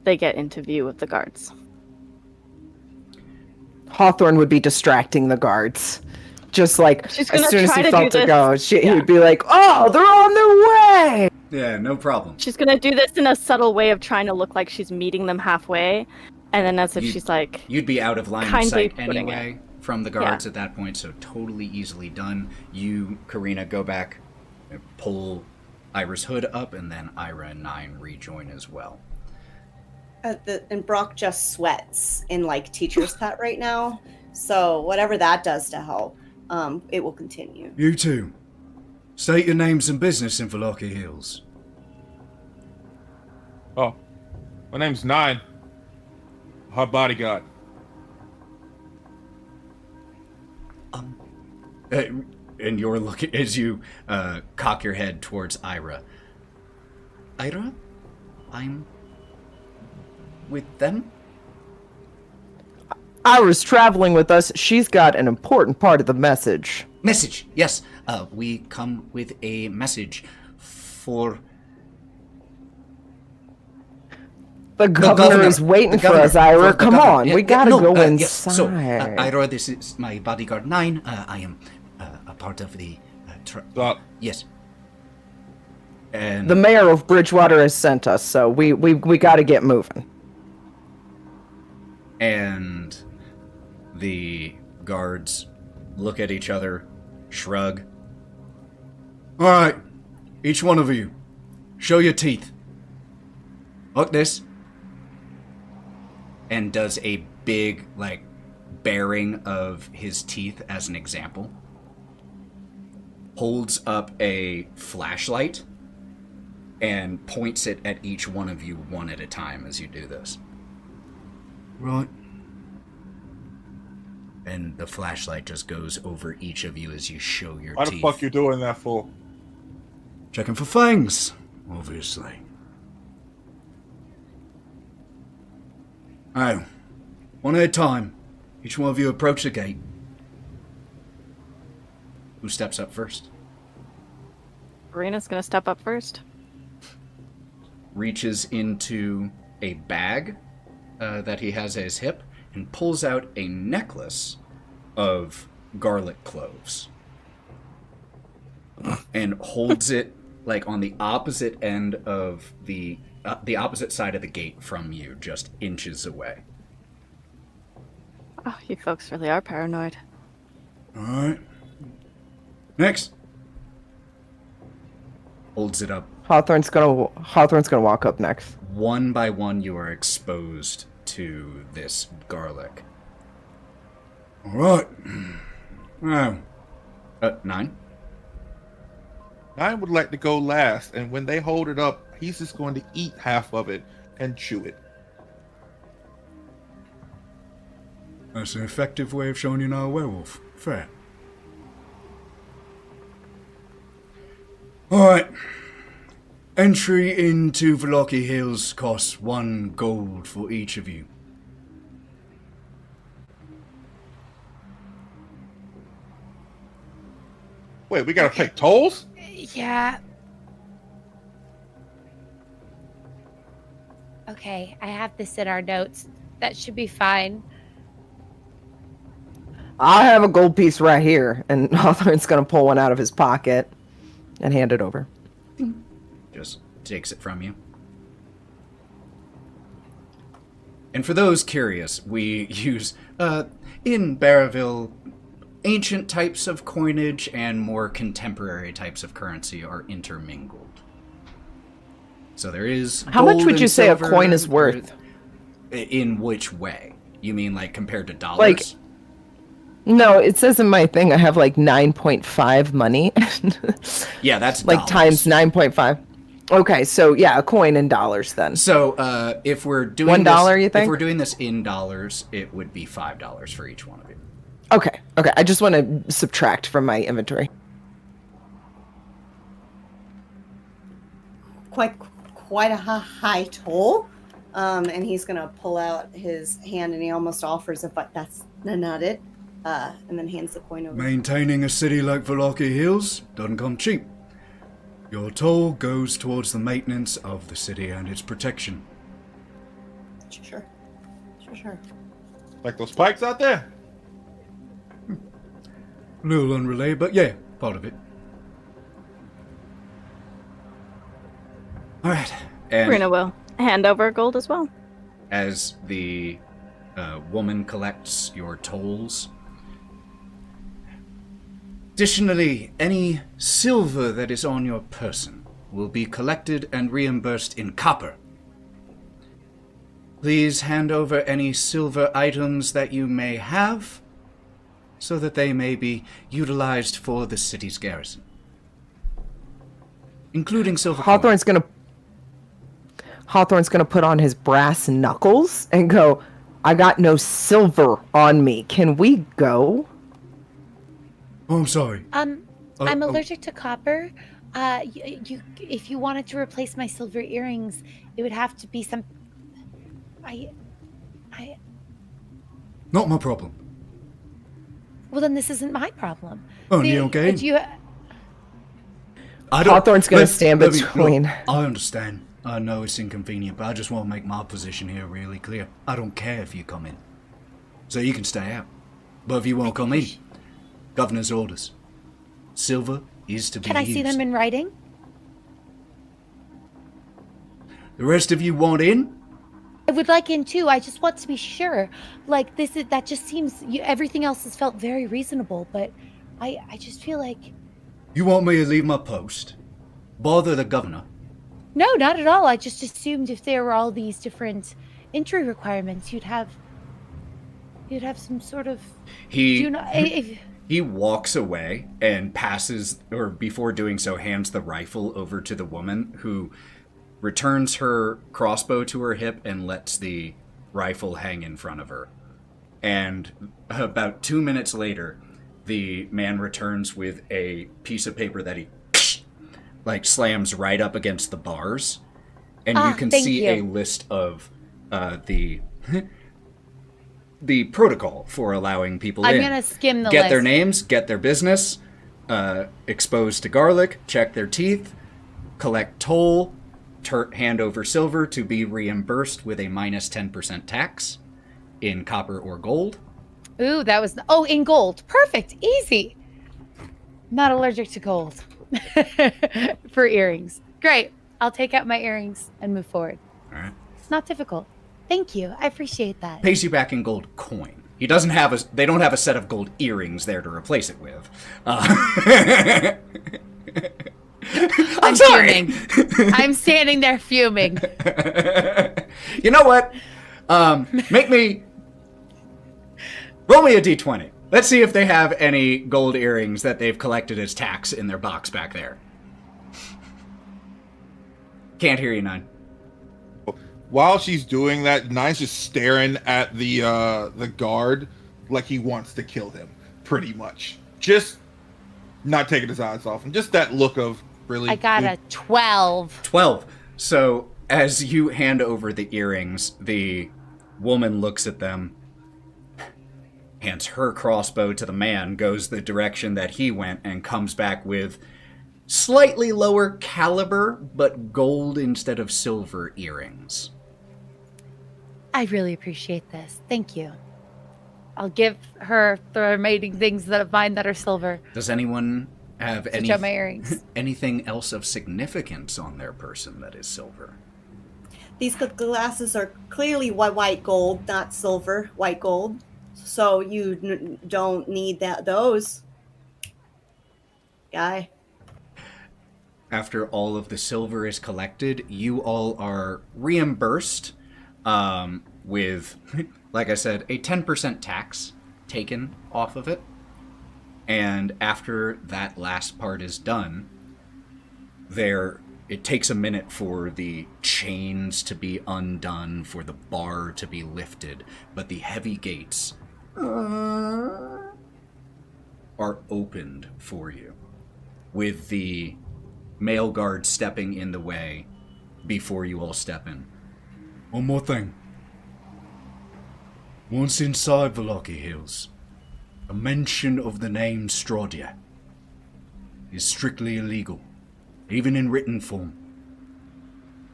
they get into view of the guards. Hawthorne would be distracting the guards. Just like, as soon as he felt her go, he'd be like, oh, they're on their way! Yeah, no problem. She's going to do this in a subtle way of trying to look like she's meeting them halfway. And then as if she's like... You'd be out of line of sight anyway from the guards at that point, so totally easily done. You, Karina, go back, pull Ira's hood up, and then Ira and Nyne rejoin as well. And Brawk just sweats in, like, teacher's pet right now. So whatever that does to help, it will continue. You two, state your names and business in Valaki Hills. Oh, my name's Nyne. Her bodyguard. And you're looking as you cock your head towards Ira. Ira, I'm with them. Ira's traveling with us. She's got an important part of the message. Message, yes. We come with a message for... The governor is waiting for us, Ira. Come on, we gotta go inside. Yes. So, Ira, this is my bodyguard, Nyne. I am a part of the... Yes. And the mayor of Bridgewater has sent us, so we gotta get moving. And the guards look at each other, shrug. All right, each one of you, show your teeth. Look this. And does a big, like, baring of his teeth as an example. Holds up a flashlight and points it at each one of you one at a time as you do this. Right. And the flashlight just goes over each of you as you show your Why teeth. the fuck you doing that for? Checking for fangs, obviously. Oh, one at a time. Each one of you approach the gate. Who steps up first? Karina's going to step up first. Reaches into a bag that he has at his hip and pulls out a necklace of garlic cloves. And holds it like on the opposite end of the opposite side of the gate from you, just inches away. Oh, you folks really are paranoid. All right. Next. Holds it up. Hawthorne's gonna walk up next. One by one, you are exposed to this garlic. All right. Now, Nyne? Nyne would like to go last, and when they hold it up, he's just going to eat half of it and chew it. that's an effective way of showing you're not a werewolf. Fair. All right. Entry into Velocki Hills costs 1 gold for each of you. Wait, we gotta pay tolls? Yeah. Okay, I have this in our notes. That should be fine. I have a gold piece right here, and Hawthorne's gonna pull one out of his pocket and hand it over. Just takes it from you. And for those curious, we use, in Barraville, ancient types of coinage and more contemporary types of currency are intermingled. So there is How much would gold you and say a silver. coin is worth? In which way? You mean like compared to dollars? Like, no, it says in my thing I have like 9.5 money. Yeah, that's like dollars. times 9.5. Okay, so yeah, a coin in dollars then. So if we're doing $1, you think? If we're doing this in dollars, it would be $5 for each one of you. Okay. I just want to subtract from my inventory. Quite a high toll. And he's gonna pull out his hand, and he almost offers it, but that's not it. And then hands the coin over. Maintaining a city like Velocki Hills doesn't come cheap. Your toll goes towards the maintenance of the city and its protection. Sure. Like those pikes out there? A little unrelated, but yeah, part of it. All right. And Karina will hand over gold as well. as the woman collects your tolls, additionally, any silver that is on your person will be collected and reimbursed in copper. Please hand over any silver items that you may have, so that they may be utilized for the city's garrison, including silver coin. Hawthorne's gonna put on his brass knuckles and go, I got no silver on me. Can we go? Oh, I'm sorry. I'm allergic to copper. If you wanted to replace my silver earrings, it would have to be some. Not my problem. Well, then this isn't my problem. Oh, you okay? Hawthorne's gonna stand between. Look, I understand. I know it's inconvenient, but I just want to make my position here really clear. I don't care if you come in. So you can stay out. But if you won't come in, governor's orders. Silver is to be Can I used. see them in writing? The rest of you want in? I would like in too. I just want to be sure. Like that just seems. Everything else has felt very reasonable, but I just feel like. You want me to leave my post? Bother the governor? No, not at all. I just assumed if there were all these different entry requirements, you'd have some sort of. He walks away and passes, or before doing so, hands the rifle over to the woman, who returns her crossbow to her hip and lets the rifle hang in front of her. And about 2 minutes later, the man returns with a piece of paper that he slams right up against the bars, and you can see a list of the protocol for allowing people in. I'm gonna skim the Get list. their names, get their business, exposed to garlic, check their teeth, collect toll, hand over silver to be reimbursed with a minus 10% tax in copper or gold. Ooh, that was in gold. Perfect, easy. Not allergic to gold. For earrings. Great. I'll take out my earrings and move forward. All right. It's not difficult. Thank you. I appreciate that. Pays you back in gold coin. He doesn't have they don't have a set of gold earrings there to replace it with. I'm sorry. Fuming. I'm standing there fuming. You know what? Roll me a d20. Let's see if they have any gold earrings that they've collected as tax in their box back there. Can't hear you, Nyne. While she's doing that, Nyne's just staring at the guard like he wants to kill him, pretty much. Just not taking his eyes off him. Just that look of really... I got a 12. 12. So, as you hand over the earrings, the woman looks at them, hands her crossbow to the man, goes the direction that he went, and comes back with slightly lower caliber, but gold instead of silver earrings. I really appreciate this. Thank you. I'll give her the remaining things that of mine that are silver. Does anyone have my earrings. anything else of significance on their person that is silver? These glasses are clearly white gold, not silver, white gold. So you don't need those, guy. After all of the silver is collected, you all are reimbursed with, like I said, a 10% tax taken off of it. And after that last part is done, it takes a minute for the chains to be undone, for the bar to be lifted, but the heavy gates are opened for you, with the male guard stepping in the way before you all step in. One more thing. Once inside Wylde Hills, a mention of the name Strahd is strictly illegal, even in written form.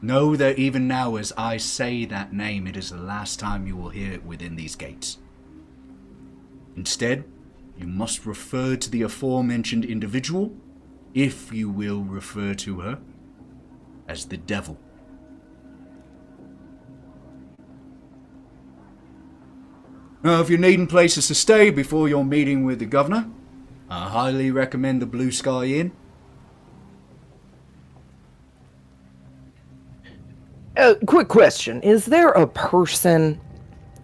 Know that even now as I say that name, it is the last time you will hear it within these gates. Instead, you must refer to the aforementioned individual, if you will refer to her, as the devil. Now, if you're needing places to stay before your meeting with the governor, I highly recommend the Blue Sky Inn. Quick question. Is there a person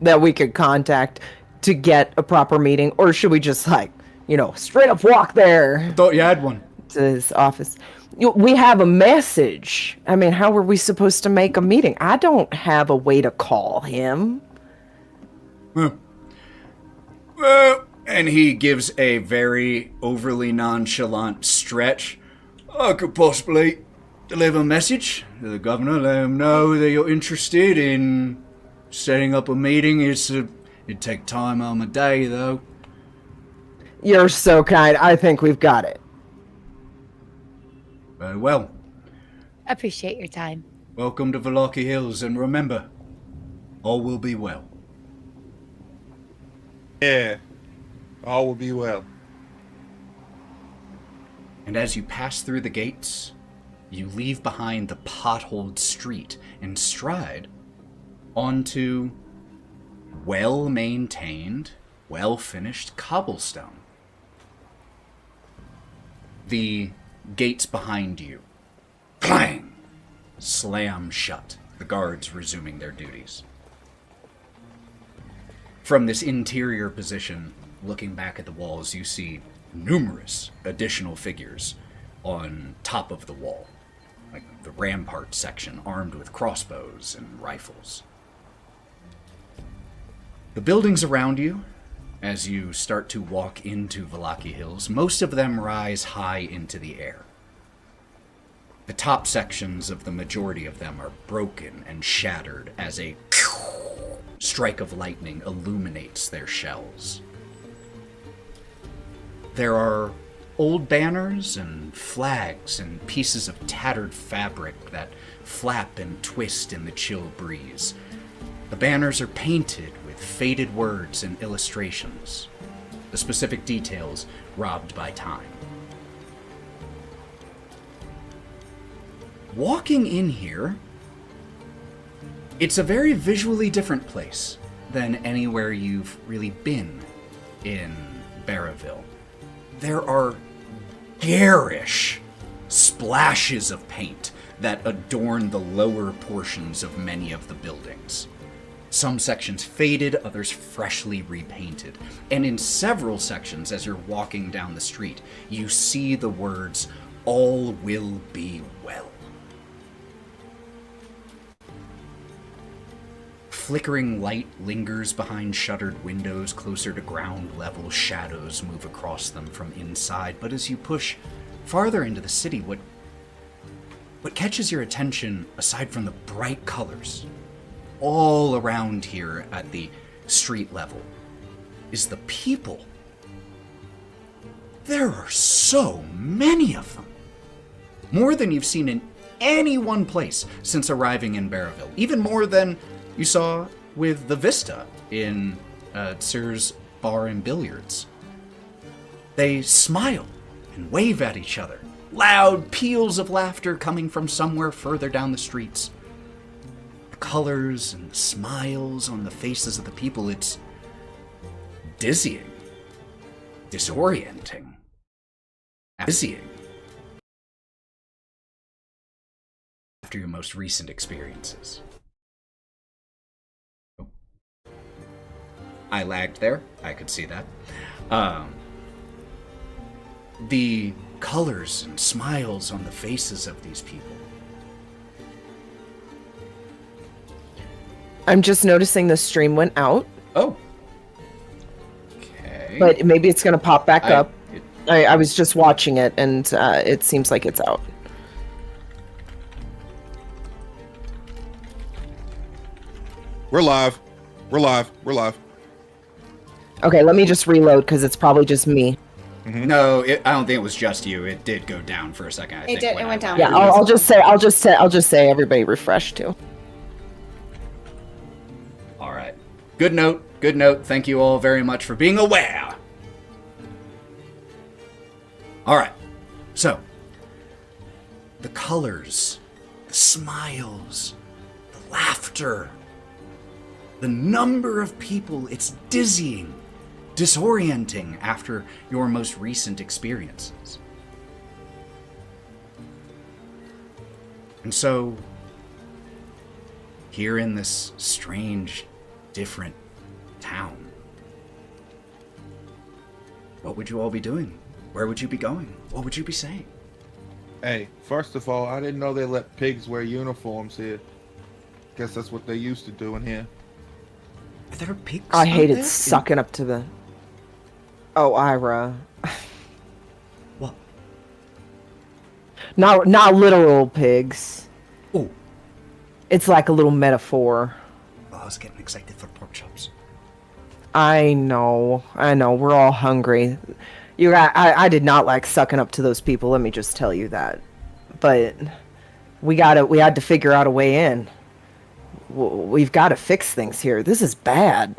that we could contact to get a proper meeting? Or should we just, straight up walk there? I thought you had one. To his office. We have a message. I mean, how are we supposed to make a meeting? I don't have a way to call him. Well, and he gives a very overly nonchalant stretch. I could possibly deliver a message to the governor, let him know that you're interested in setting up a meeting. It'd take time on my day, though. You're so kind. I think we've got it. Very well. Appreciate your time. Welcome to Wylde Hills, and remember, all will be well. Yeah, all will be well. And as you pass through the gates, you leave behind the potholed street and stride onto well-maintained, well-finished cobblestone. The gates behind you, clang, slam shut, the guards resuming their duties. From this interior position, looking back at the walls, you see numerous additional figures on top of the wall, like the rampart section, armed with crossbows and rifles. The buildings around you, as you start to walk into Wylde Hills, most of them rise high into the air. The top sections of the majority of them are broken and shattered as a strike of lightning illuminates their shells. There are old banners and flags and pieces of tattered fabric that flap and twist in the chill breeze. The banners are painted with faded words and illustrations, the specific details robbed by time. walking in here, it's a very visually different place than anywhere you've really been in Barraville. There are garish splashes of paint that adorn the lower portions of many of the buildings. Some sections faded, others freshly repainted. And in several sections, as you're walking down the street, you see the words, "All will be well." Flickering light lingers behind shuttered windows closer to ground level. Shadows move across them from inside. But as you push farther into the city, what catches your attention, aside from the bright colors all around here at the street level, is the people. There are so many of them. More than you've seen in any one place since arriving in Barraville. Even more than you saw with the Vista in Sir's Bar and Billiards. They smile and wave at each other. Loud peals of laughter coming from somewhere further down the streets. The colors and smiles on the faces of the people, it's dizzying, disorienting, dizzying. After your most recent experiences. I lagged there. I could see that. The colors and smiles on the faces of these people. I'm just noticing the stream went out. Oh. Okay. But maybe it's going to pop back up. I was just watching it, and it seems like it's out. We're live. We're live. We're live. Okay, let me just reload because it's probably just me. Mm-hmm. No, I don't think it was just you. It did go down for a second. It did. It went down. Yeah, I'll just say everybody refresh too. All right. Good note. Good note. Thank you all very much for being aware. All right. So, the colors, the smiles, the laughter, the number of people, it's dizzying, disorienting after your most recent experiences. And so, here in this strange, different town, what would you all be doing? Where would you be going? What would you be saying? Hey, first of all, I didn't know they let pigs wear uniforms here. Guess that's what they used to do in here. Are there pigs? I hated sucking up to the... Oh, Ira. What? Not literal pigs. Oh. It's like a little metaphor. Oh, I was getting excited for pork chops. I know. We're all hungry. I did not like sucking up to those people. Let me just tell you that. But we had to figure out a way in. We've got to fix things here. This is bad.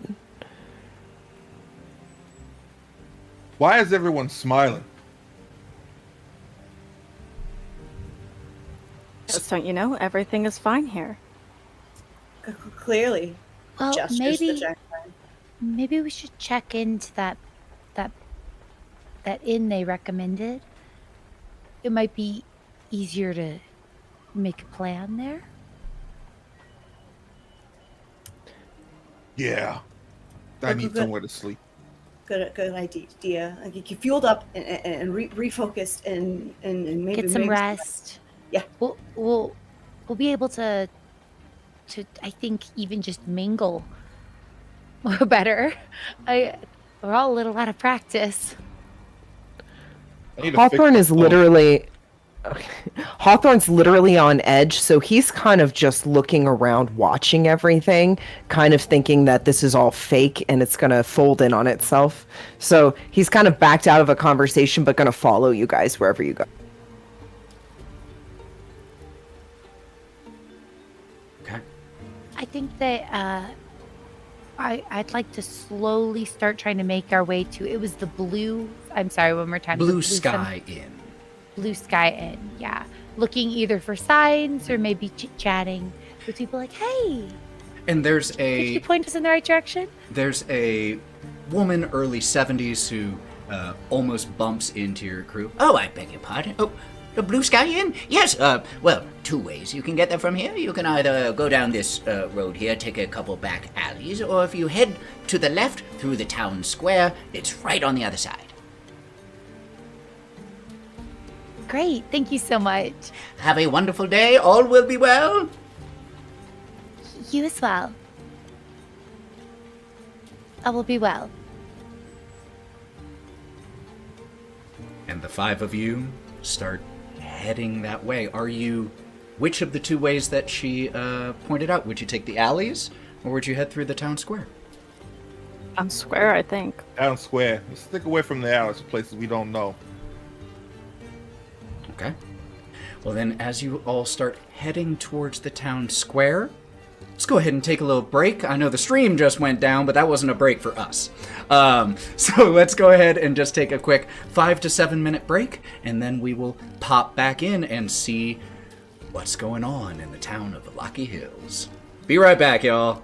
Why is everyone smiling? Just don't you know, everything is fine here. Clearly. Well, Gestures maybe we should check into that inn they recommended. It might be easier to make a plan there. Yeah. I need somewhere to sleep. Good idea. Like you fueled up and refocused and maybe get some rest. Yeah. We'll be able to I think even just mingle better. We're all a little out of practice. Hawthorne is literally... Hawthorne's literally on edge, so he's kind of just looking around, watching everything, kind of thinking that this is all fake and it's going to fold in on itself. So he's kind of backed out of a conversation, but going to follow you guys wherever you go. Okay. I think that I'd like to slowly start trying to make our way to... It was the blue... I'm sorry, one more time. Blue Sky Inn. Blue Sky Inn, yeah. Looking either for signs or maybe chit-chatting with people like, hey. And there's Could you point us in the right direction? There's a woman, early 70s, who almost bumps into your crew. Oh, I beg your pardon. Oh, the Blue Sky Inn? Yes, well, two ways you can get there from here. You can either go down this road here, take a couple back alleys, or if you head to the left through the town square, it's right on the other side. Great, thank you so much. Have a wonderful day. All will be well. You as well. I will be well. And the 5 of you start heading that way. Which of the 2 ways that she pointed out? Would you take the alleys, or would you head through the town square? Town square, I think. Town square. Let's stick away from the alleys, places we don't know. Okay. Well then, as you all start heading towards the town square, let's go ahead and take a little break. I know the stream just went down, but that wasn't a break for us. So let's go ahead and just take a quick 5 to 7 minute break, and then we will pop back in and see what's going on in the town of the Locky Hills. Be right back, y'all.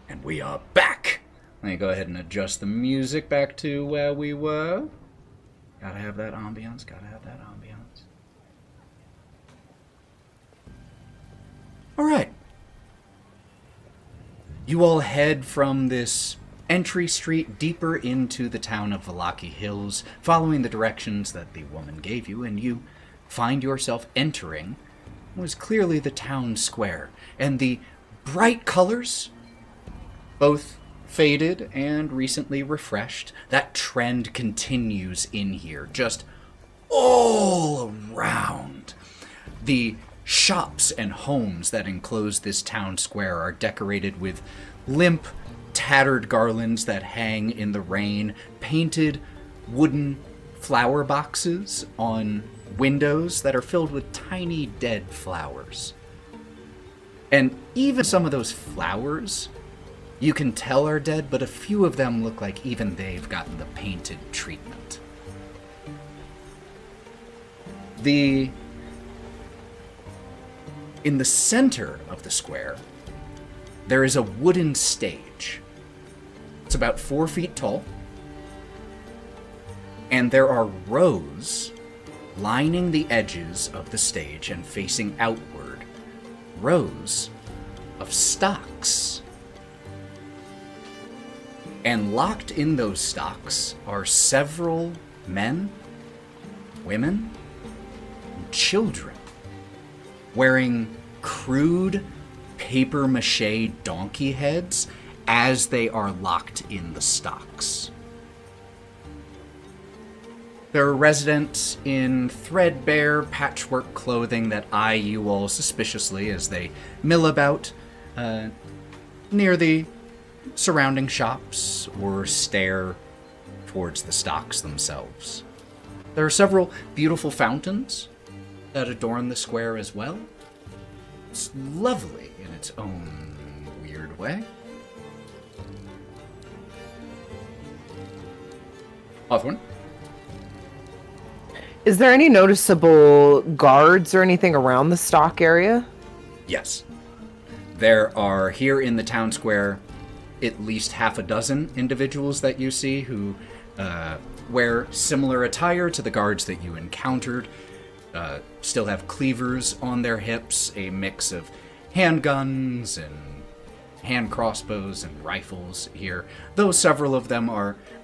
And we are back. Let me go ahead and adjust the music back to where we were. Gotta have that ambience, Alright. You all head from this entry street deeper into the town of Valaki Hills, following the directions that the woman gave you, and you find yourself entering what was clearly the town square. And the bright colors, both faded and recently refreshed, that trend continues in here, just all around. The shops and homes that enclose this town square are decorated with limp, tattered garlands that hang in the rain, painted wooden flower boxes on windows that are filled with tiny dead flowers. And even some of those flowers you can tell are dead, but a few of them look like even they've gotten the painted treatment. In the center of the square, there is a wooden stage. It's about 4 feet tall, and there are rows lining the edges of the stage and facing outward, rows of stocks. And locked in those stocks are several men, women, and children wearing crude papier-mâché donkey heads as they are locked in the stocks. There are residents in threadbare patchwork clothing that eye you all suspiciously as they mill about near the surrounding shops or stare towards the stocks themselves. There are several beautiful fountains that adorn the square as well. It's lovely in its own weird way. Hawthorne? Is there any noticeable guards or anything around the stock area? Yes. There are, here in the town square, at least half a dozen individuals that you see who wear similar attire to the guards that you encountered. Still have cleavers on their hips, a mix of handguns and hand crossbows and rifles here. Though several of them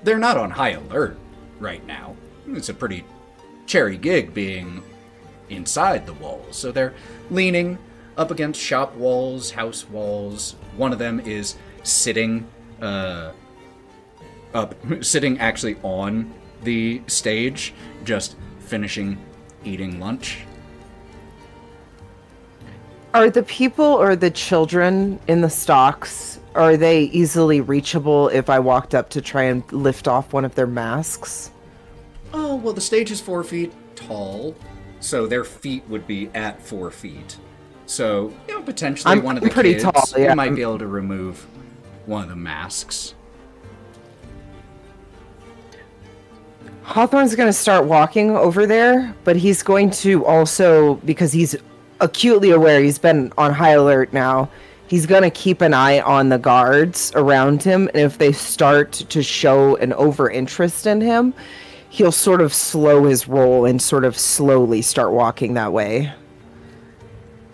they're not on high alert right now. It's a pretty cherry gig being inside the walls. So they're leaning up against shop walls, house walls. One of them is sitting actually on the stage, just finishing eating lunch. Are the people or the children in the stocks, are they easily reachable if I walked up to try and lift off one of their masks? Oh, well, the stage is 4 feet tall, so their feet would be at 4 feet. So, potentially one of the pretty kids, tall, yeah. you might be able to remove one of the masks. Hawthorne's going to start walking over there, but he's going to also, because he's acutely aware, he's been on high alert now, he's going to keep an eye on the guards around him, and if they start to show an over-interest in him, he'll sort of slow his roll and sort of slowly start walking that way.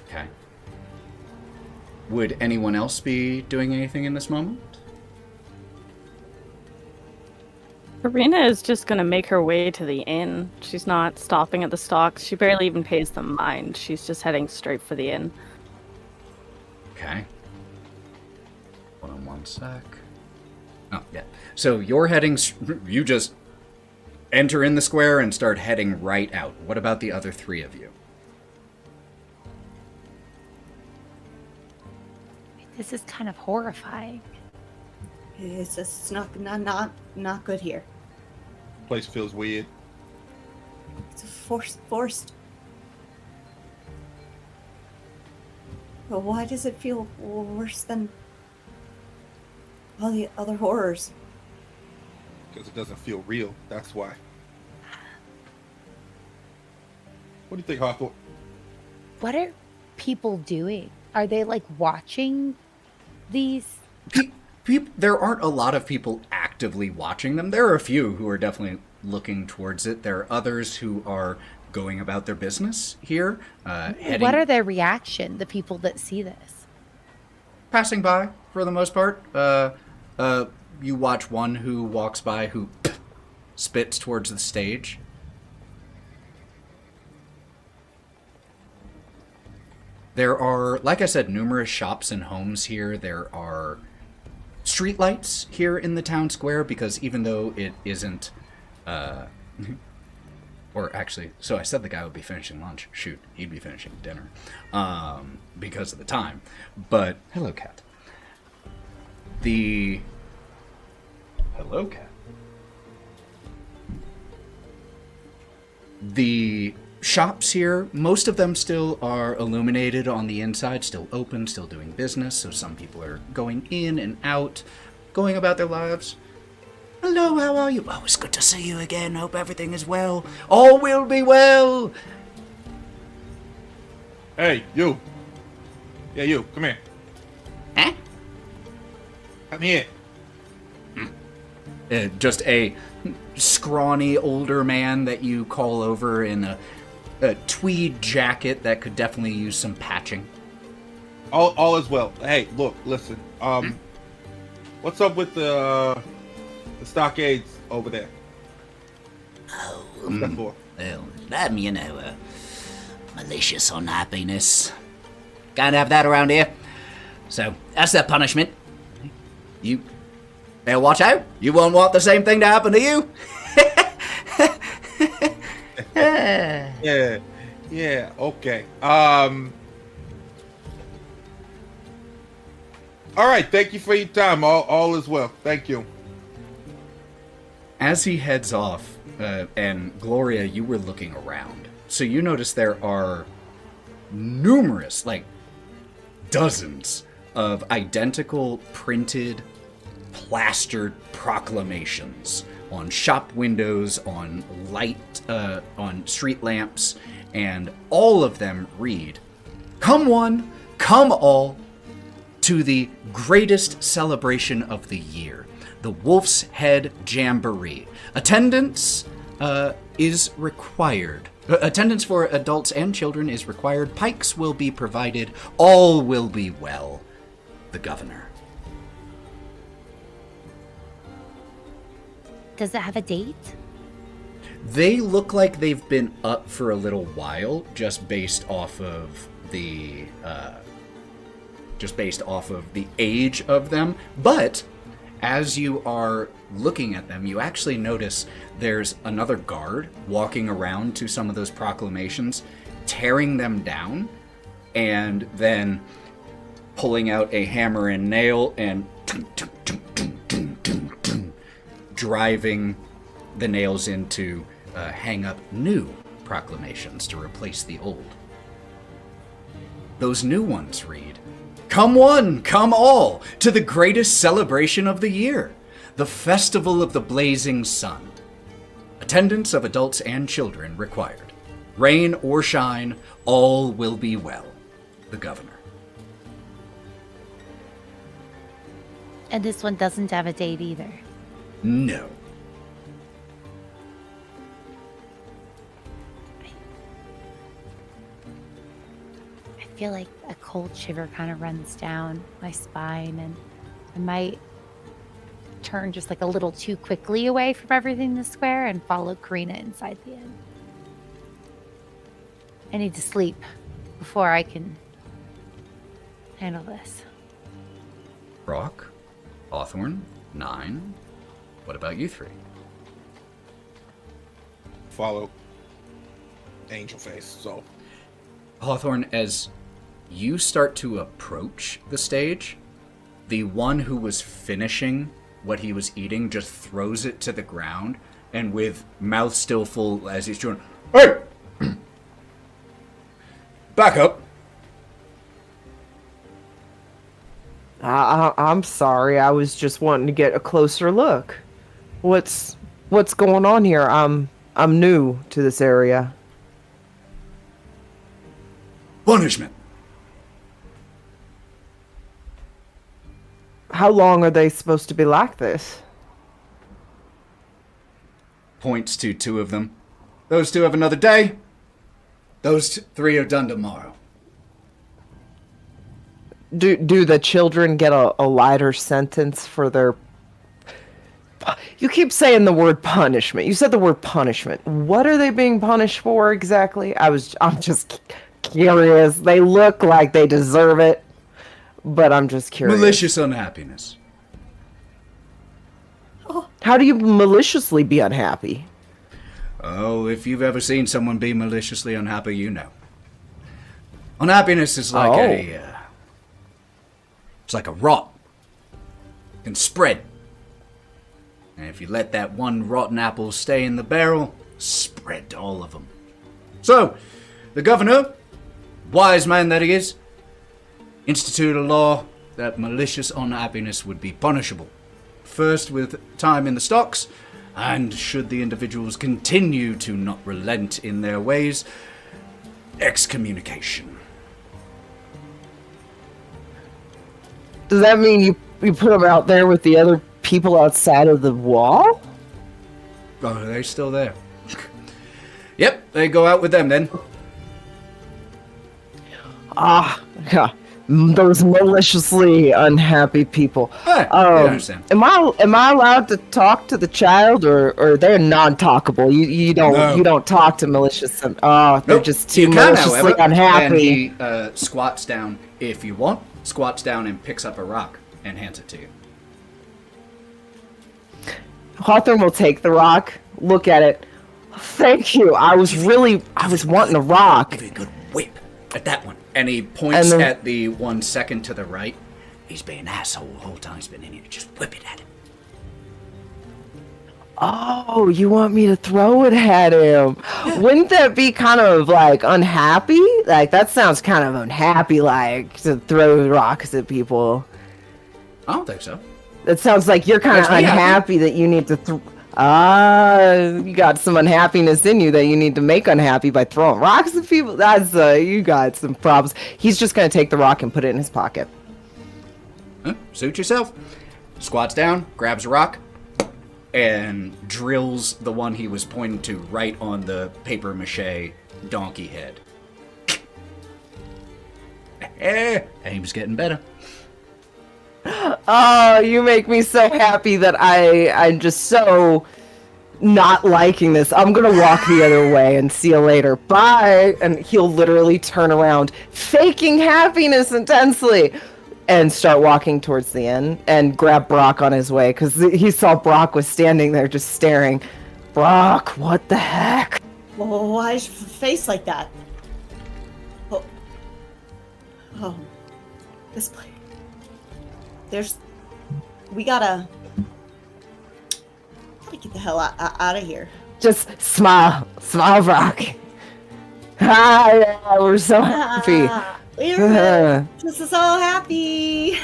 Okay. Would anyone else be doing anything in this moment? Karina is just going to make her way to the inn. She's not stopping at the stocks. She barely even pays them mind. She's just heading straight for the inn. Okay. Hold on one sec. Oh, yeah. So you're heading... You just enter in the square and start heading right out. What about the other three of you? This is kind of horrifying. It's just not good here. Place feels weird. It's forced. But why does it feel worse than all the other horrors? Because it doesn't feel real. That's why. What do you think, Hawthorne? What are people doing? Are they like watching these? there aren't a lot of people actively watching them. There are a few who are definitely looking towards it. There are others who are going about their business here. What are their reaction, the people that see this? Passing by, for the most part. You watch one who walks by who spits towards the stage. There are, like I said, numerous shops and homes here. There are streetlights here in the town square because even though it isn't... or actually, so I said the guy would be finishing lunch. Shoot, he'd be finishing dinner because of the time. But, hello, cat. Hello, cat. The shops here, most of them still are illuminated on the inside, still open, still doing business, so some people are going in and out, going about their lives. Hello, how are you? Oh, it's good to see you again. Hope everything is well. All will be well. Hey, you. Yeah, you. Come here. Huh? Come here. Just a scrawny older man that you call over in a tweed jacket that could definitely use some patching. All is well. Hey, look, listen. What's up with the stockades over there? Oh, What's that for? well, them, malicious unhappiness. Can't have that around here. So, that's their punishment. Hey, watch out. You won't want the same thing to happen to you. Yeah, okay. All right, thank you for your time. All is well. Thank you. As he heads off, and Gloria, you were looking around, so you notice there are numerous, like dozens of identical printed, plastered proclamations on shop windows, on on street lamps, and all of them read, "Come one, come all, to the greatest celebration of the year, the Wolf's Head Jamboree. Attendance is required. Attendance for adults and children is required. Pikes will be provided. All will be well. The Governor." Does it have a date? They look like they've been up for a little while, just based off of the age of them. But as you are looking at them, you actually notice there's another guard walking around to some of those proclamations, tearing them down, and then pulling out a hammer and nail and driving the nails in to hang up new proclamations to replace the old. Those new ones read, "Come one, come all, to the greatest celebration of the year, the Festival of the Blazing Sun. Attendance of adults and children required. Rain or shine, all will be well. The Governor." And this one doesn't have a date either. No. I feel like a cold shiver kind of runs down my spine, and I might turn just like a little too quickly away from everything in the square and follow Karina inside the inn. I need to sleep before I can handle this. Brawk, Hawthorne, Nyne. What about you three? Follow Angel Face, so. Hawthorne, as you start to approach the stage, the one who was finishing what he was eating just throws it to the ground, and with mouth still full as he's doing, "Hey! Back up!" I'm sorry. I was just wanting to get a closer look. What's going on here? I'm new to this area. Punishment. How long are they supposed to be like this? Points to two of them. Those two have another day. Those three are done tomorrow. Do the children get a lighter sentence for their... You keep saying the word punishment. You said the word punishment. What are they being punished for exactly? I'm just curious. They look like they deserve it, but I'm just curious. Malicious unhappiness. How do you maliciously be unhappy? Oh, if you've ever seen someone be maliciously unhappy, you know. Unhappiness is like it's like a rot. It can spread. And if you let that one rotten apple stay in the barrel, spread to all of them. So, the governor, wise man that he is, instituted a law that malicious unhappiness would be punishable. First with time in the stocks, and should the individuals continue to not relent in their ways, excommunication. Does that mean you put them out there with the other people outside of the wall? Oh, are they still there? Yep, they go out with them then. Yeah. Those maliciously unhappy people. I understand. Am I allowed to talk to the child, or they're non-talkable? You don't talk to malicious. They're just too maliciously unhappy. And he squats down if you want. Squats down and picks up a rock and hands it to you. Hawthorne will take the rock, look at it. Thank you. I was wanting a rock. Give you a good whip at that one. And he points at the 1 second to the right. He's been an asshole the whole time he's been in here. Just whip it at him. Oh, you want me to throw it at him? Wouldn't that be kind of like unhappy? Like, that sounds kind of unhappy, like, to throw rocks at people. I don't think so. That sounds like you're kind of unhappy that you need to you got some unhappiness in you that you need to make unhappy by throwing rocks at people. That's, you got some problems. He's just going to take the rock and put it in his pocket. Suit yourself. Squats down, grabs a rock, and drills the one he was pointing to right on the paper mache donkey head. Aim's getting better. Oh, you make me so happy that I'm just so not liking this. I'm gonna walk the other way and see you later. Bye. And he'll literally turn around, faking happiness intensely, and start walking towards the inn and grab Brawk on his way because he saw Brawk was standing there just staring. Brawk, what the heck? Well, why is your face like that? Oh, this place. We gotta get the hell out of here. Just smile, Brawk. Hi, we're so happy. We're just so happy.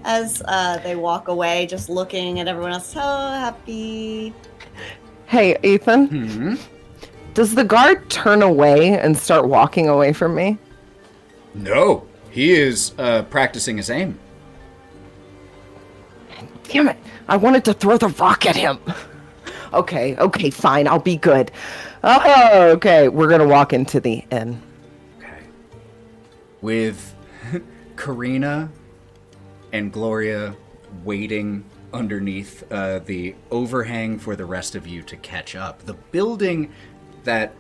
As they walk away, just looking at everyone else, so happy. Hey, Ethan. Does the guard turn away and start walking away from me? No. He is practicing his aim. Damn it. I wanted to throw the rock at him. Okay, fine. I'll be good. Oh, okay. We're going to walk into the inn. Okay. With Karina and Gloria waiting underneath the overhang for the rest of you to catch up. The building that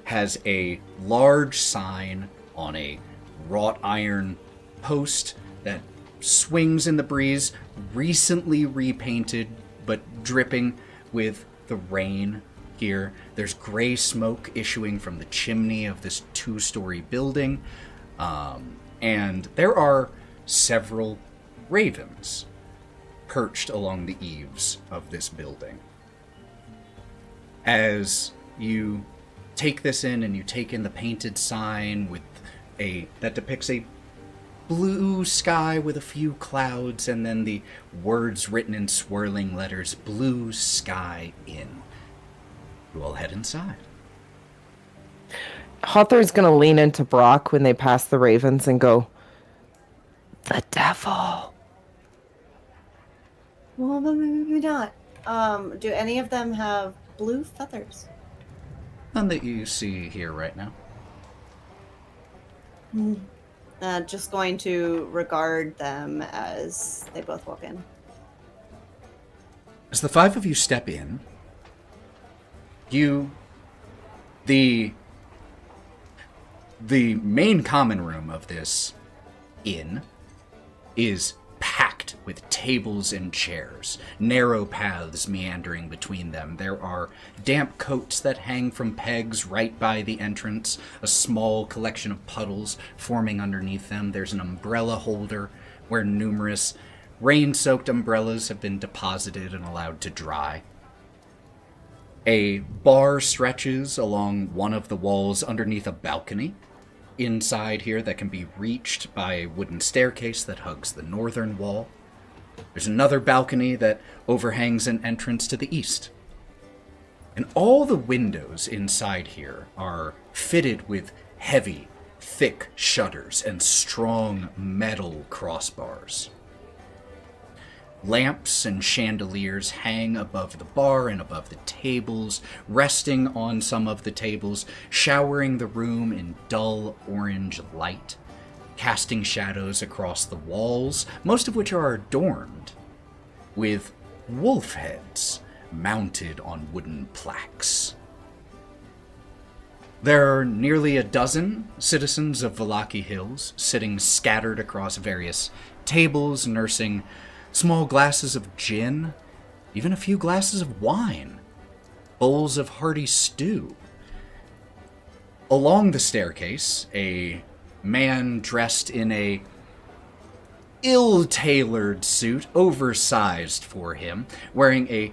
has a large sign on a wrought iron post that swings in the breeze, recently repainted but dripping with the rain here. There's gray smoke issuing from the chimney of this 2-story building, and there are several ravens perched along the eaves of this building. As you take this in and you take in the painted sign with that depicts a blue sky with a few clouds and then the words written in swirling letters, Blue Sky Inn. You all head inside. Hawthorne's gonna lean into Brawk when they pass the ravens and go, The devil. Well, maybe not. Do any of them have blue feathers? None that you see here right now. Just going to regard them as they both walk in. As the five of you step in, the main common room of this inn is packed with tables and chairs, narrow paths meandering between them. There are damp coats that hang from pegs right by the entrance, a small collection of puddles forming underneath them. There's an umbrella holder where numerous rain-soaked umbrellas have been deposited and allowed to dry. A bar stretches along one of the walls underneath a balcony inside here that can be reached by a wooden staircase that hugs the northern wall. There's another balcony that overhangs an entrance to the east. And all the windows inside here are fitted with heavy, thick shutters and strong metal crossbars. Lamps and chandeliers hang above the bar and above the tables, resting on some of the tables, showering the room in dull orange light, casting shadows across the walls, most of which are adorned with wolf heads mounted on wooden plaques. There are nearly a dozen citizens of Vallaki Hills sitting scattered across various tables, nursing small glasses of gin, even a few glasses of wine, bowls of hearty stew. Along the staircase, a man dressed in a ill-tailored suit, oversized for him, wearing a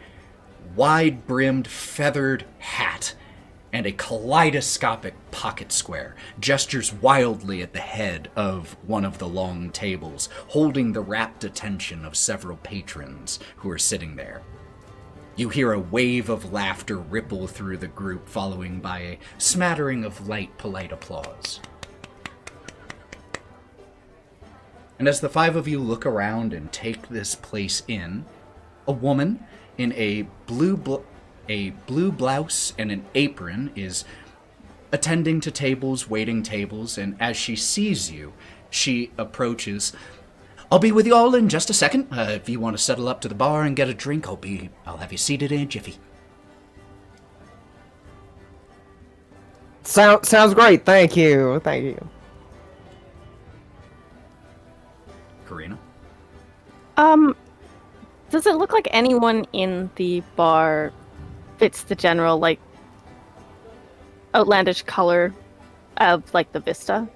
wide-brimmed feathered hat and a kaleidoscopic pocket square, gestures wildly at the head of one of the long tables, holding the rapt attention of several patrons who are sitting there. You hear a wave of laughter ripple through the group, following by a smattering of light, polite applause. And as the five of you look around and take this place in, a woman in a blue blouse and an apron is attending to tables, waiting tables, and as she sees you, she approaches. "I'll be with you all in just a second. If you want to settle up to the bar and get a drink, I'll have you seated in a jiffy." Sounds great. Thank you. Karina? Does it look like anyone in the bar fits the general, like, outlandish color of, like, the vista?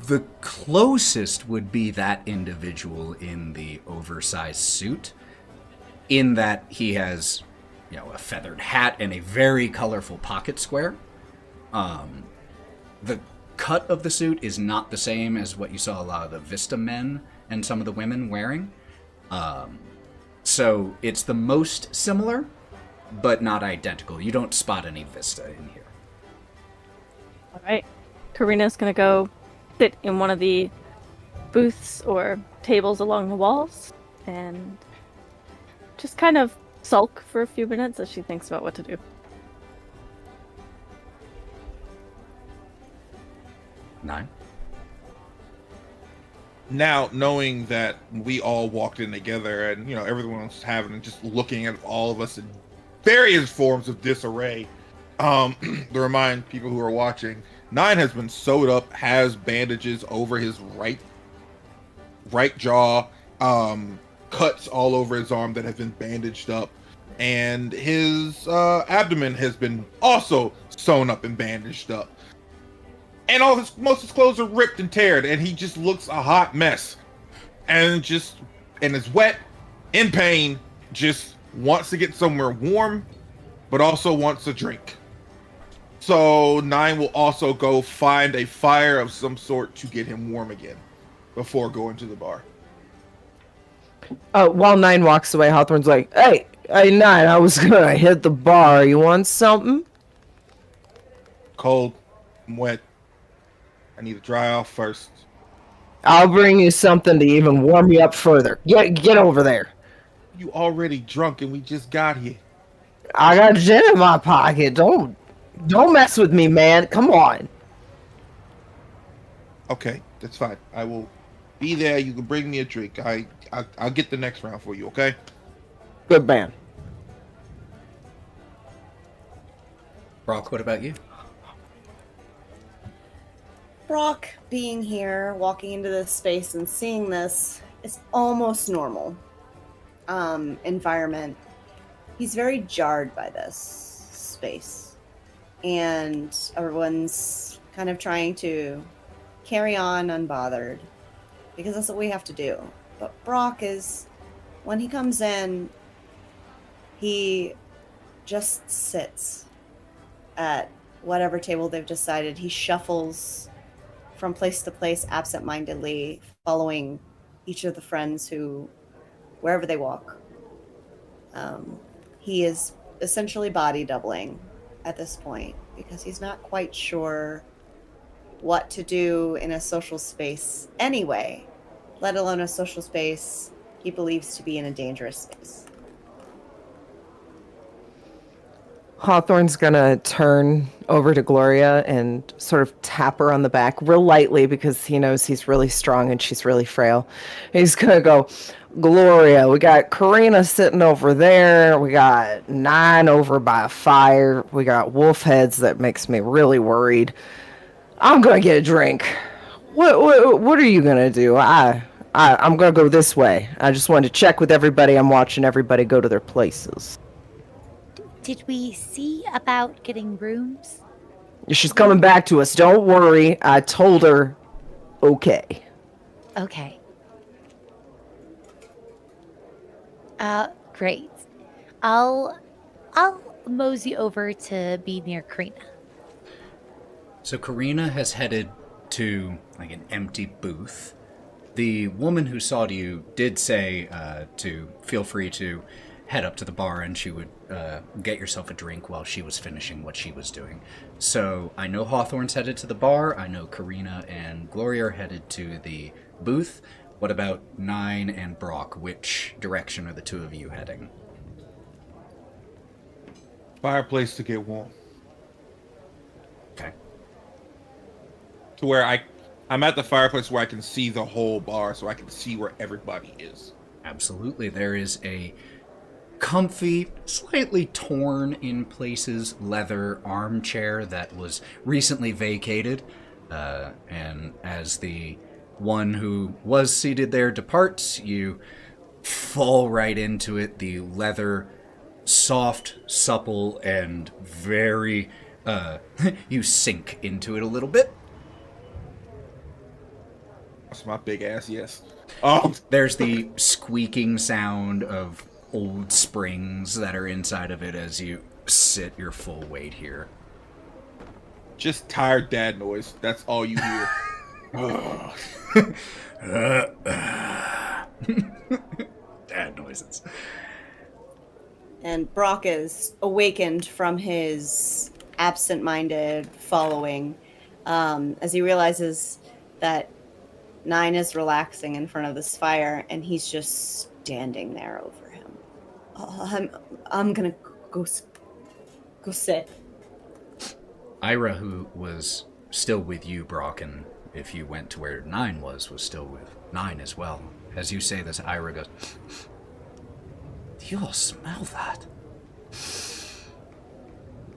The closest would be that individual in the oversized suit, in that he has, a feathered hat and a very colorful pocket square. The cut of the suit is not the same as what you saw a lot of the Vista men and some of the women wearing. So it's the most similar, but not identical. You don't spot any Vista in here. All right. Karina's going to go sit in one of the booths or tables along the walls and just kind of sulk for a few minutes as she thinks about what to do. Nyne? Now, knowing that we all walked in together and, everyone was having and just looking at all of us in various forms of disarray, to remind people who are watching, Nyne has been sewed up, has bandages over his right jaw, cuts all over his arm that have been bandaged up, and his abdomen has been also sewn up and bandaged up. And most of his clothes are ripped and teared, and he just looks a hot mess. And is wet, in pain, just wants to get somewhere warm, but also wants a drink. So Nyne will also go find a fire of some sort to get him warm again before going to the bar. While Nyne walks away, Hawthorne's like, Hey, Nyne, I was gonna hit the bar. You want something? Cold. I'm wet. I need to dry off first. I'll bring you something to even warm you up further. Get over there. You already drunk and we just got here. I got gin in my pocket. Don't mess with me, man. Come on. Okay, that's fine. I will be there. You can bring me a drink. I'll get the next round for you, okay? Good man. Brawk, what about you? Brawk being here, walking into this space and seeing this is almost normal environment. He's very jarred by this space. And everyone's kind of trying to carry on unbothered because that's what we have to do. But Brawk is, when he comes in, he just sits at whatever table they've decided. He shuffles from place to place absentmindedly, following each of the friends who, wherever they walk. He is essentially body doubling at this point because he's not quite sure what to do in a social space anyway, let alone a social space he believes to be in a dangerous space. Hawthorne's gonna turn over to Gloria and sort of tap her on the back real lightly because he knows he's really strong and she's really frail. He's gonna go, Gloria, we got Karina sitting over there. We got Nyne over by a fire. We got wolf heads that makes me really worried. I'm gonna get a drink. What are you gonna do? I'm gonna go this way. I just wanted to check with everybody. I'm watching everybody go to their places. Did we see about getting rooms? She's coming back to us. Don't worry. I told her. Okay. Okay. Great. I'll mosey over to be near Karina. So Karina has headed to like an empty booth. The woman who saw you did say to feel free to head up to the bar and she would get yourself a drink while she was finishing what she was doing. So I know Hawthorne's headed to the bar. I know Karina and Gloria are headed to the booth. What about Nyne and Brawk? Which direction are the two of you heading? Fireplace to get warm. Okay. To where I'm at the fireplace where I can see the whole bar, so I can see where everybody is. Absolutely. There is a comfy, slightly torn in places, leather armchair that was recently vacated. And as the one who was seated there departs, you fall right into it. The leather, soft, supple, and very... you sink into it a little bit. That's my big ass, yes. Oh, There's the squeaking sound of old springs that are inside of it as you sit your full weight here. just tired dad noise. That's all you hear. Dad noises. And Brawk is awakened from his absent-minded following as he realizes that Nyne is relaxing in front of this fire, and he's just standing there over him. Oh, I'm gonna go sit. Ira, who was still with you, Brawk, and if you went to where Nyne was still with Nyne as well. As you say this, Ira goes, "Do you all smell that?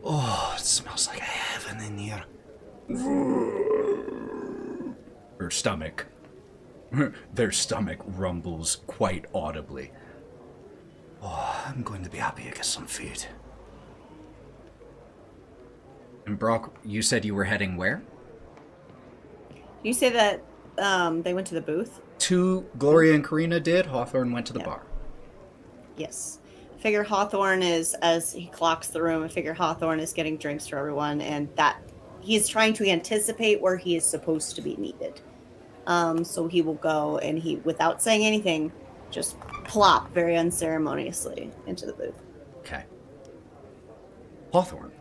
Oh, it smells like heaven in here." Her stomach, their stomach rumbles quite audibly. "Oh, I'm going to be happy to get some food." And Brawk, you said you were heading where? You say that they went to the booth? Gloria and Karina did. Hawthorne went to the bar. Yes. I figure Hawthorne is, as he clocks the room, I figure Hawthorne is getting drinks for everyone, and that he's trying to anticipate where he is supposed to be needed. So he will go and he, without saying anything, just plop very unceremoniously into the booth. Okay. Hawthorne,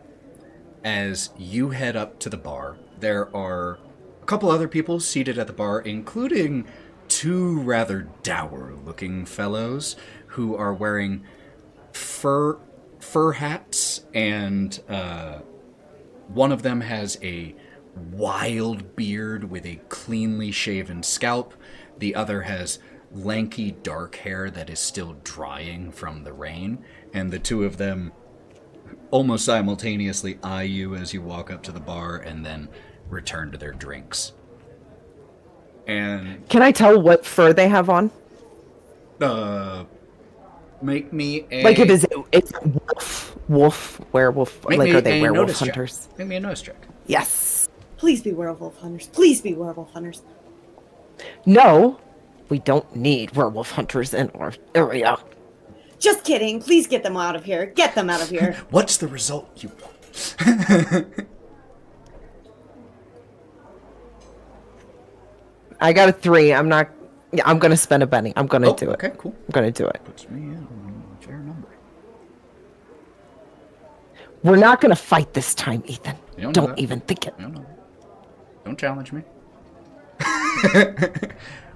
as you head up to the bar, there are a couple other people seated at the bar, including two rather dour-looking fellows who are wearing fur hats, and one of them has a wild beard with a cleanly shaven scalp. The other has lanky dark hair that is still drying from the rain, and the two of them almost simultaneously eye you as you walk up to the bar and then return to their drinks. And can I tell what fur they have on? Make me a... Like, it's wolf, werewolf, like, are they werewolf hunters? Make me a notice check. Yes. Please be werewolf hunters. Please be werewolf hunters. No, we don't need werewolf hunters in our area. Just kidding. Please get them out of here. Get them out of here. What's the result you want? I got a 3. I'm going to spend a penny. I'm going to do it. Okay, cool. I'm going to do it. Puts me in a fair number. We're not going to fight this time, Ethan. Don't even think it. Don't challenge me.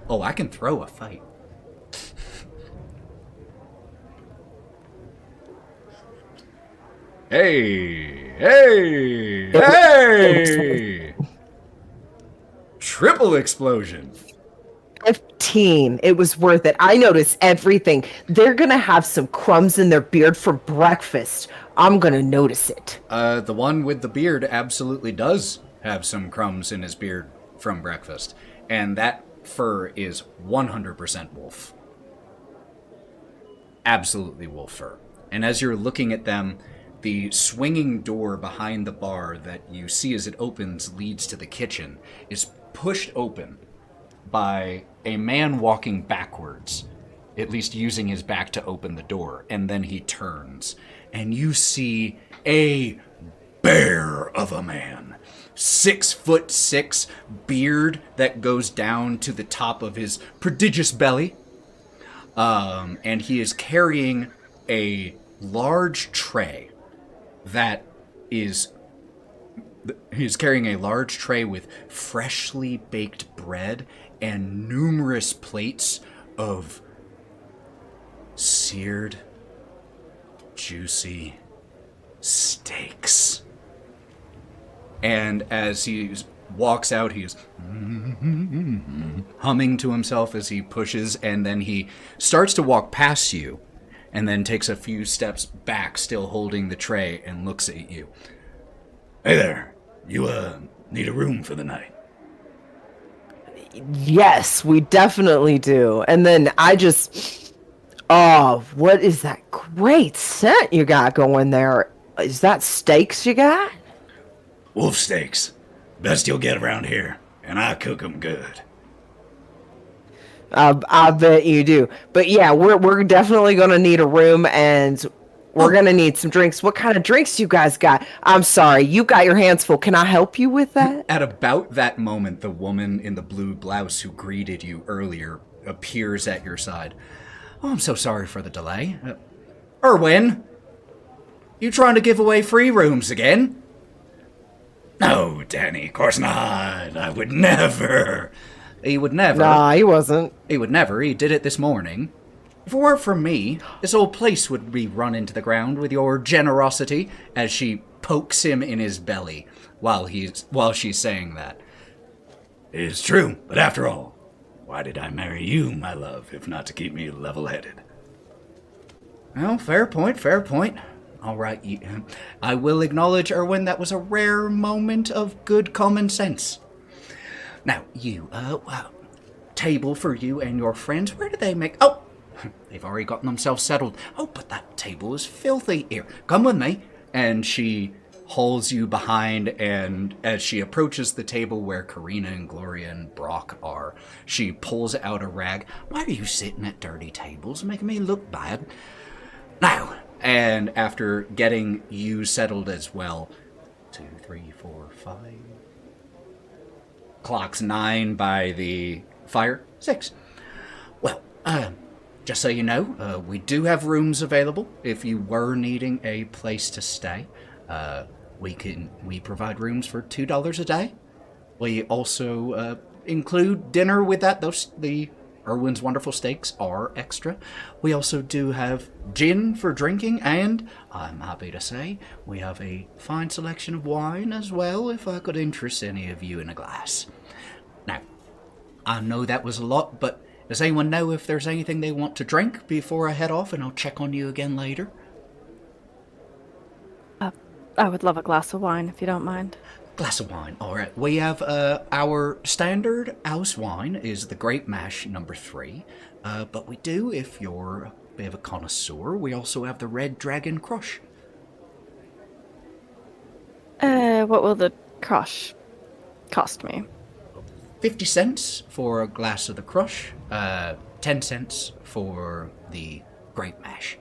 Oh, I can throw a fight. Hey! Triple explosion. 15. It was worth it. I noticed everything. They're going to have some crumbs in their beard for breakfast. I'm going to notice it. The one with the beard absolutely does have some crumbs in his beard from breakfast. And that fur is 100% wolf. Absolutely wolf fur. And as you're looking at them, the swinging door behind the bar that you see as it opens leads to the kitchen is pushed open by a man walking backwards, at least using his back to open the door, and then he turns, and you see a bear of a man. 6'6", beard that goes down to the top of his prodigious belly, and he is carrying a large tray that is... He's carrying a large tray with freshly baked bread and numerous plates of seared, juicy steaks. And as he walks out, he's humming to himself as he pushes, and then he starts to walk past you, and then takes a few steps back, still holding the tray, and looks at you. Hey there, you need a room for the night? Yes, we definitely do. And then I just... Oh, what is that great scent you got going there? Is that steaks you got? Wolf steaks. Best you'll get around here, and I cook 'em good. I bet you do. But yeah, we're definitely going to need a room, and we're going to need some drinks. What kind of drinks you guys got? I'm sorry, you got your hands full. Can I help you with that? At about that moment, the woman in the blue blouse who greeted you earlier appears at your side. Oh, I'm so sorry for the delay. Erwin, you trying to give away free rooms again? No, Danny, of course not. I would never. He would never. Nah, he wasn't. He would never. He did it this morning. If it weren't for me, this whole place would be run into the ground with your generosity, as she pokes him in his belly while she's saying that. It is true, but after all, why did I marry you, my love, if not to keep me level-headed? Well, fair point, fair point. All right, I will acknowledge, Erwin, that was a rare moment of good common sense. Now, table for you and your friends. Where do they make... Oh, they've already gotten themselves settled. Oh, but that table is filthy. Here, come with me. And she hauls you behind, and as she approaches the table where Karina and Gloria and Brawk are, she pulls out a rag. Why are you sitting at dirty tables, making me look bad? Now, and after getting you settled as well, 2, 3, 4, 5... Clock's 9 by the fire. 6. Well, just so you know, we do have rooms available. If you were needing a place to stay, we provide rooms for $2 a day. We also include dinner with that. The Irwin's Wonderful Steaks are extra. We also do have gin for drinking, and I'm happy to say we have a fine selection of wine as well, if I could interest any of you in a glass. Now, I know that was a lot, but does anyone know if there's anything they want to drink before I head off, and I'll check on you again later? I would love a glass of wine, if you don't mind. Glass of wine, all right. We have our standard house wine is the Grape Mash number 3, but we do, if you're a bit of a connoisseur, we also have the Red Dragon Crush. What will the crush cost me? 50 cents for a glass of the Crush, 10 cents for the Grape Mash.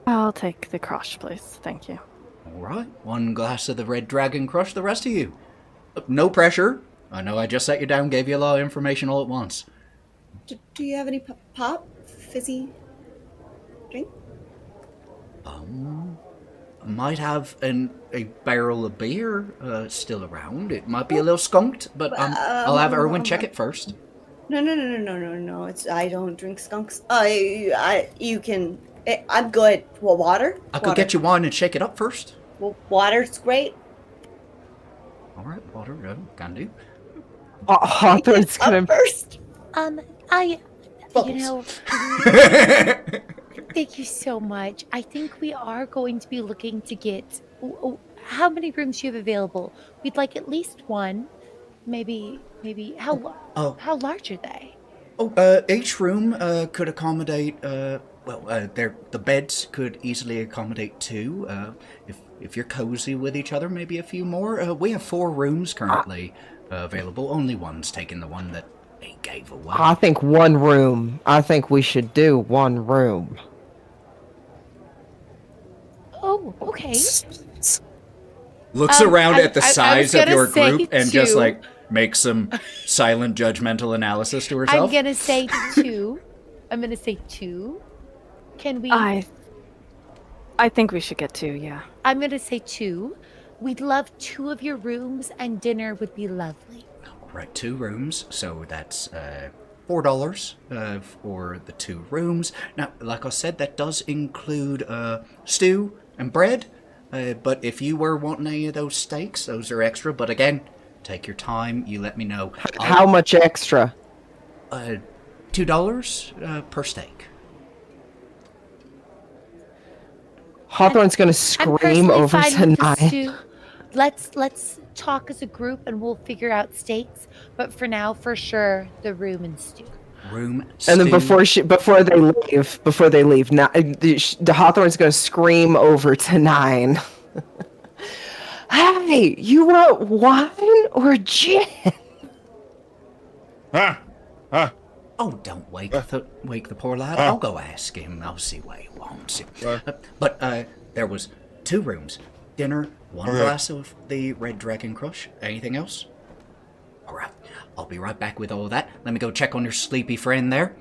I'll take the crush, please. Thank you. All right, 1 glass of the Red Dragon Crush, the rest of you. No pressure. I know I just set you down, gave you a lot of information all at once. Do you have any pop? Fizzy drink? I might have a barrel of beer still around. It might be a little skunked, but I'll have Irwin check it first. No. I don't drink skunks. You can. I'm good. Well, water? I could get you wine and shake it up first. Well, water's great. All right, water, can do. Hawthorne's gonna first. You know, thank you so much. I think we are going to be looking to get. How many rooms do you have available? We'd like at least 1. Maybe. How large are they? Each room could accommodate. The beds could easily accommodate 2. If you're cozy with each other, maybe a few more. We have 4 rooms currently available. Only one's taken the one that they gave away. I think 1 room. I think we should do 1 room. Oh, okay. Looks around at the size of your group and 2. just like makes some silent judgmental analysis to herself. I'm gonna say 2. Can we? I think we should get 2. Yeah. I'm gonna say 2. We'd love 2 of your rooms, and dinner would be lovely. Right, 2 rooms, so that's $4 for the 2 rooms. Now, like I said, that does include stew and bread, but if you were wanting any of those steaks, those are extra. But again, take your time, you let me know. How much extra? $2 per steak. Hawthorne's gonna scream over tonight. Let's talk as a group and we'll figure out steaks. But for now, for sure, the room and stew. And then before they leave, now the Hawthorne's gonna scream over to Nyne. Hey, you want wine or gin? Oh, don't wake the poor lad. I'll go ask him. I'll see what he wants. But there was 2 rooms, dinner, 1 glass of the Red Dragon Crush. Anything else? All right, I'll be right back with all that. Let me go check on your sleepy friend there.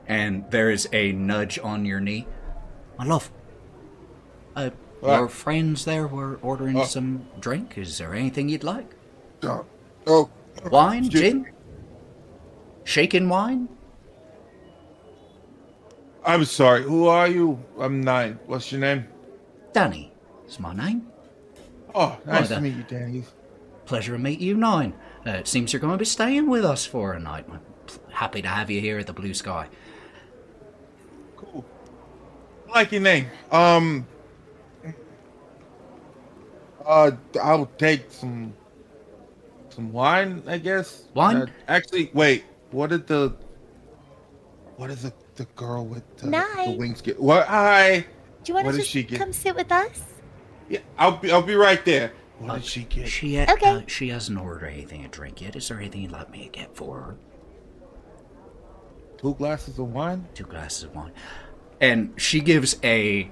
And there is a nudge on your knee. My love, your friends there were ordering some drink. Is there anything you'd like? Wine, gin? Shaken wine? I'm sorry, who are you? I'm Nyne. What's your name? Danny is my name. Oh, nice to meet you, Danny. Pleasure to meet you, Nyne. It seems you're going to be staying with us for a night. I'm happy to have you here at the Blue Sky. Cool. I like your name. I'll take some wine, I guess. Wine? Actually, wait. What is the girl with the wings get? What? Hi. Do you want to just come sit with us? Yeah, I'll be right there. What did she get? She hasn't ordered anything to drink yet. Is there anything you'd like me to get for her? 2 glasses of wine? 2 glasses of wine. And she gives a,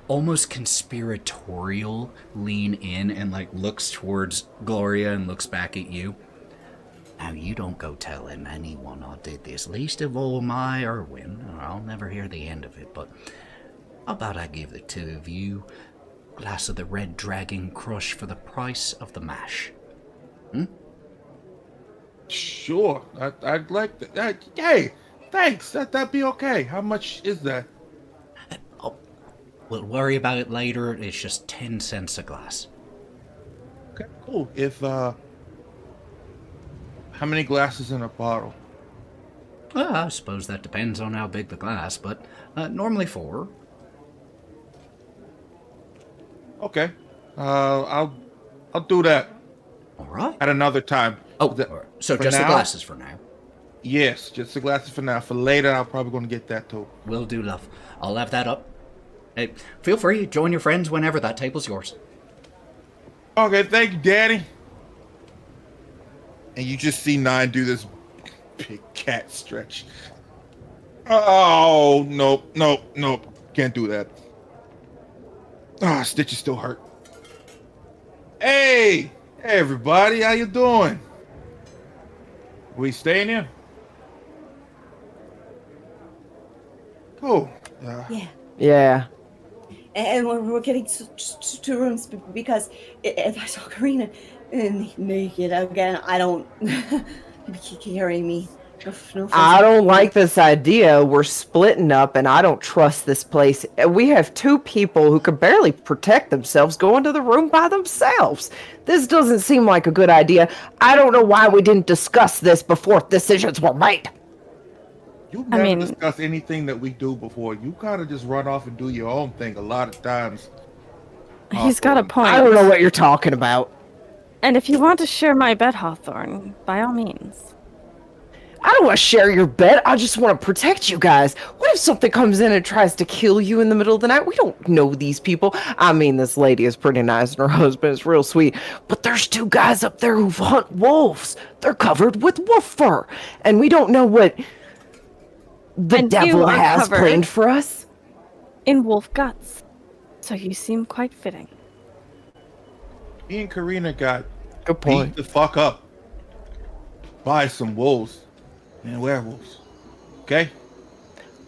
almost conspiratorial lean in and, looks towards Gloria and looks back at you. Now, you don't go telling anyone I did this, least of all my Irwin. I'll never hear the end of it, but how about I give the 2 of you a glass of the Red Dragon Crush for the price of the mash? Sure, I'd like that. Hey, thanks. That'd be okay. How much is that? We'll worry about it later. It's just 10 cents a glass. Okay, cool. If how many glasses in a bottle? Well, I suppose that depends on how big the glass, but normally 4. Okay, I'll do that. All right. At another time. Oh, so just the glasses for now. Yes, just the glasses for now. For later, I'm probably going to get that too. Will do, love. I'll have that up. Hey, feel free, join your friends whenever. That table's yours. Okay, thank you, Daddy. And you just see Nyne do this big cat stretch. Oh, nope. Can't do that. Ah, stitches still hurt. Hey, everybody, how you doing? We staying here? Cool. Yeah. And we're getting two rooms because if I saw Karina naked again, I don't carry me. No I don't like this idea. We're splitting up, and I don't trust this place. We have 2 people who can barely protect themselves go into the room by themselves. This doesn't seem like a good idea. I don't know why we didn't discuss this before decisions were made. You've never discussed anything that we do before. You kind of just run off and do your own thing a lot of times. He's got a point. I don't know what you're talking about. And if you want to share my bed, Hawthorne, by all means. I don't want to share your bed. I just want to protect you guys. What if something comes in and tries to kill you in the middle of the night? We don't know these people. I mean, this lady is pretty nice and her husband is real sweet. But there's 2 guys up there who hunt wolves. They're covered with wolf fur. And we don't know what the devil has planned for us. In wolf guts. So you seem quite fitting. Me and Karina got Good point. beat the fuck up by some wolves and werewolves. Okay?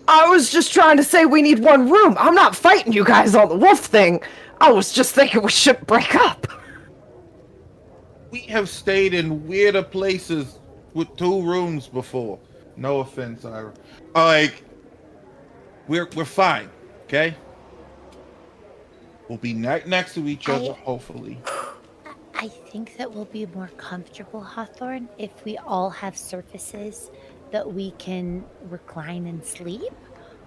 I was just trying to say we need 1 room. I'm not fighting you guys on the wolf thing. I was just thinking we should break up. We have stayed in weirder places with 2 rooms before. No offense, Ira. Like, we're fine, okay? We'll be next to each other, hopefully. I think that we'll be more comfortable, Hawthorne, if we all have surfaces that we can recline and sleep.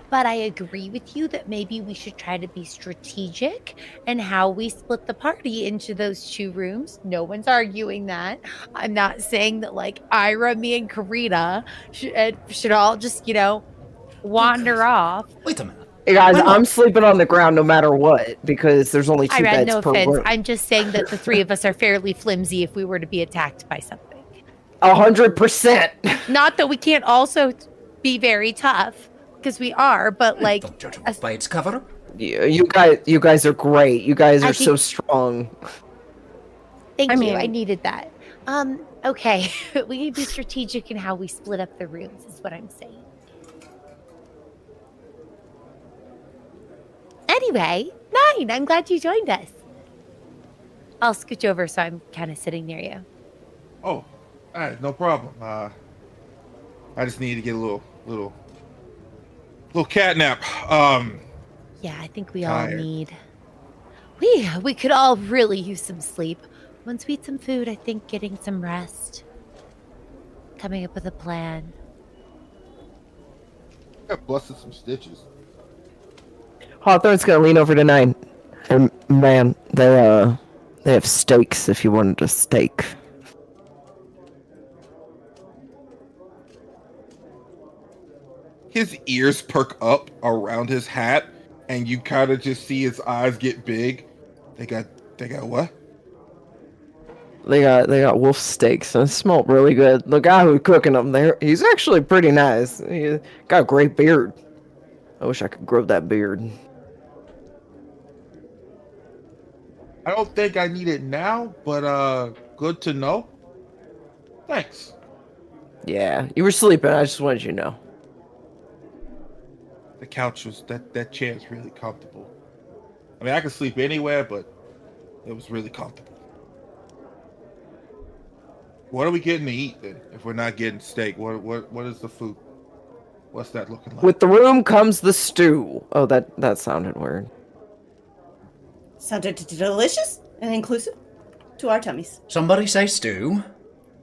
But I agree with you that maybe we should try to be strategic in how we split the party into those 2 rooms. No one's arguing that. I'm not saying that, like, Ira, me, and Karina should all just, wander off. Wait a minute. Hey guys, I'm sleeping on the ground no matter what because there's only 2 beds no per offense. room. I'm just saying that the 3 of us are fairly flimsy if we were to be attacked by something. 100%. Not that we can't also be very tough, because we are, but like... Don't judge a book by its cover. You guys are great. You guys are so strong. Thank you. I needed that. Okay. We need to be strategic in how we split up the rooms, is what I'm saying. Anyway, Nyne, I'm glad you joined us. I'll scooch over so I'm kind of sitting near you. Oh, all right, no problem. I just need to get a little cat nap. Yeah, I think we tired. all need. We could all really use some sleep. Once we eat some food, I think getting some rest. Coming up with a plan. I got busted some stitches. Hawthorne's gonna lean over to Nyne. And man, they have steaks if you wanted a steak. His ears perk up around his hat, and you kind of just see his eyes get big. They got what? They got wolf steaks and it smelled really good. The guy who's cooking them there, he's actually pretty nice. He got a great beard. I wish I could grow that beard. I don't think I need it now, but good to know. Thanks. Yeah, you were sleeping. I just wanted you to know. The couch was that chair is really comfortable. I mean, I could sleep anywhere, but it was really comfortable. What are we getting to eat then? If we're not getting steak, what is the food? What's that looking like? With the room comes the stew. Oh, that sounded weird. Sounded delicious and inclusive to our tummies. Somebody say stew.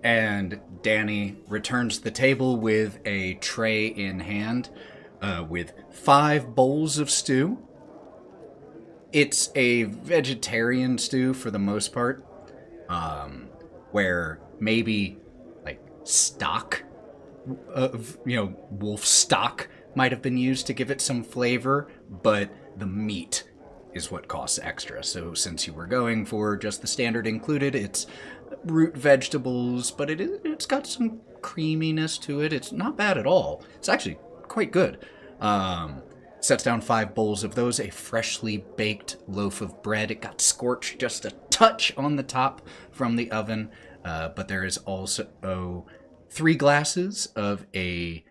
And Danny returns to the table with a tray in hand with 5 bowls of stew. It's a vegetarian stew for the most part, where maybe like stock of, wolf stock might have been used to give it some flavor, but the meat is what costs extra. So since you were going for just the standard included, it's root vegetables, but it's got some creaminess to it. It's not bad at all. It's actually quite good. Sets down 5 bowls of those, a freshly baked loaf of bread. It got scorched just a touch on the top from the oven, but there is also 3 glasses of a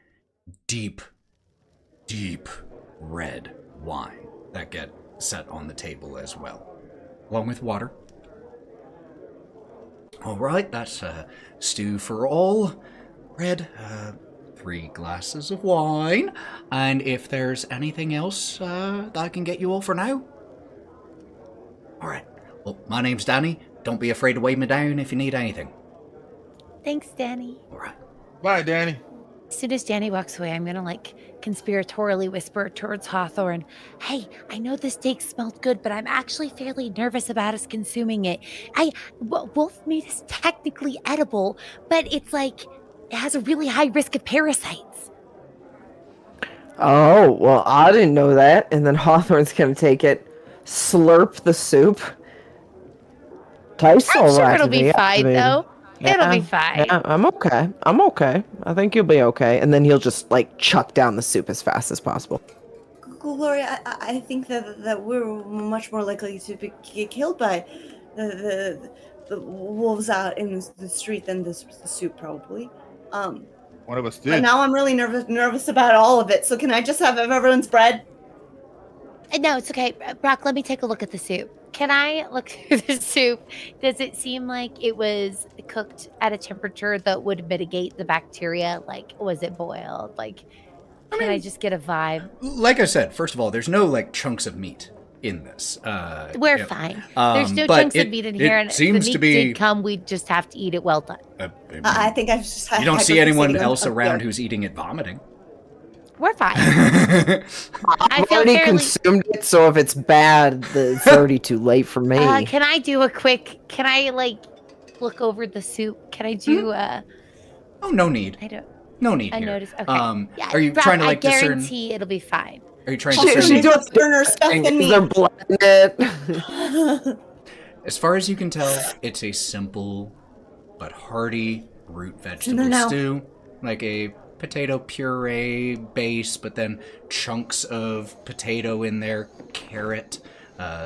deep, deep red wine that get set on the table as well, along with water. All right, that's stew for all. Red, 3 glasses of wine. And if there's anything else that I can get you all for now. All right. Well, my name's Danny. Don't be afraid to weigh me down if you need anything. Thanks, Danny. All right. Bye, Danny. As soon as Danny walks away, I'm gonna conspiratorially whisper towards Hawthorne, "Hey, I know the steak smelled good, but I'm actually fairly nervous about us consuming it. Wolf meat is technically edible, but it's like it has a really high risk of parasites." Oh, well, I didn't know that. And then Hawthorne's gonna take it, slurp the soup. Tastes I'm all sure right it'll to be me. fine, though. It'll be fine. Yeah, I'm okay. I think you'll be okay. And then he'll just chuck down the soup as fast as possible. Gloria, I think that we're much more likely to get killed by the wolves out in the street than the soup, probably. One of us did. But now I'm really nervous about all of it. So can I just have everyone's bread? No, it's okay. Brawk, let me take a look at the soup. Can I look through the soup? Does it seem like it was cooked at a temperature that would mitigate the bacteria? Was it boiled? Can I just get a vibe? Like I said, first of all, there's no chunks of meat in this. We're fine. There's no chunks of meat in here, and if the meat did come, we'd just have to eat it well done. I think I've just. You don't see anyone else around who's eating it vomiting. We're fine. I've already consumed it, so if it's bad, it's already too late for me. Can I do a quick? Can I look over the soup? Can I do? Oh, no need. I don't. No need. I here. noticed. Okay. Yeah, are you trying to I discern? guarantee it'll be fine. Are you trying to discern? She does burner stuff in me. They're blending it. As far as you can tell, it's a simple but hearty root vegetable stew, like a potato puree base, but then chunks of potato in there, carrot,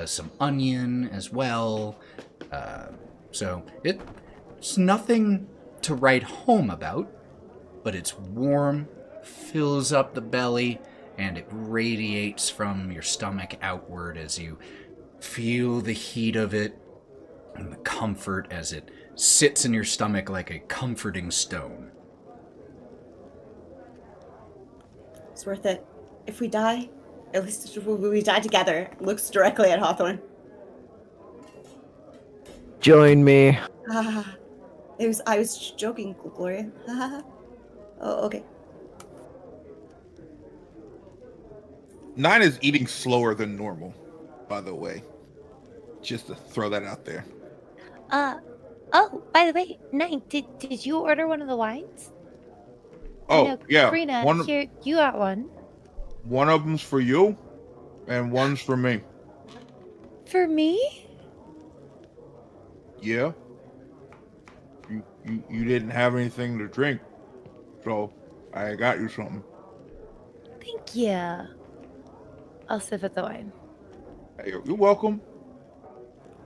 some onion as well. So it's nothing to write home about, but it's warm, fills up the belly, and it radiates from your stomach outward as you feel the heat of it and the comfort as it sits in your stomach like a comforting stone. It's worth it. If we die, at least we die together. Looks directly at Hawthorne. Join me. I was joking, Gloria. Oh, okay. Nyne is eating slower than normal, by the way. Just to throw that out there. Oh, by the way, Nyne, did you order one of the wines? Oh, yeah. Karina, here, you got one. One of them's for you, and one's for me. For me? Yeah. You didn't have anything to drink, so I got you something. Thank you. I'll sip at the wine. Hey, you're welcome.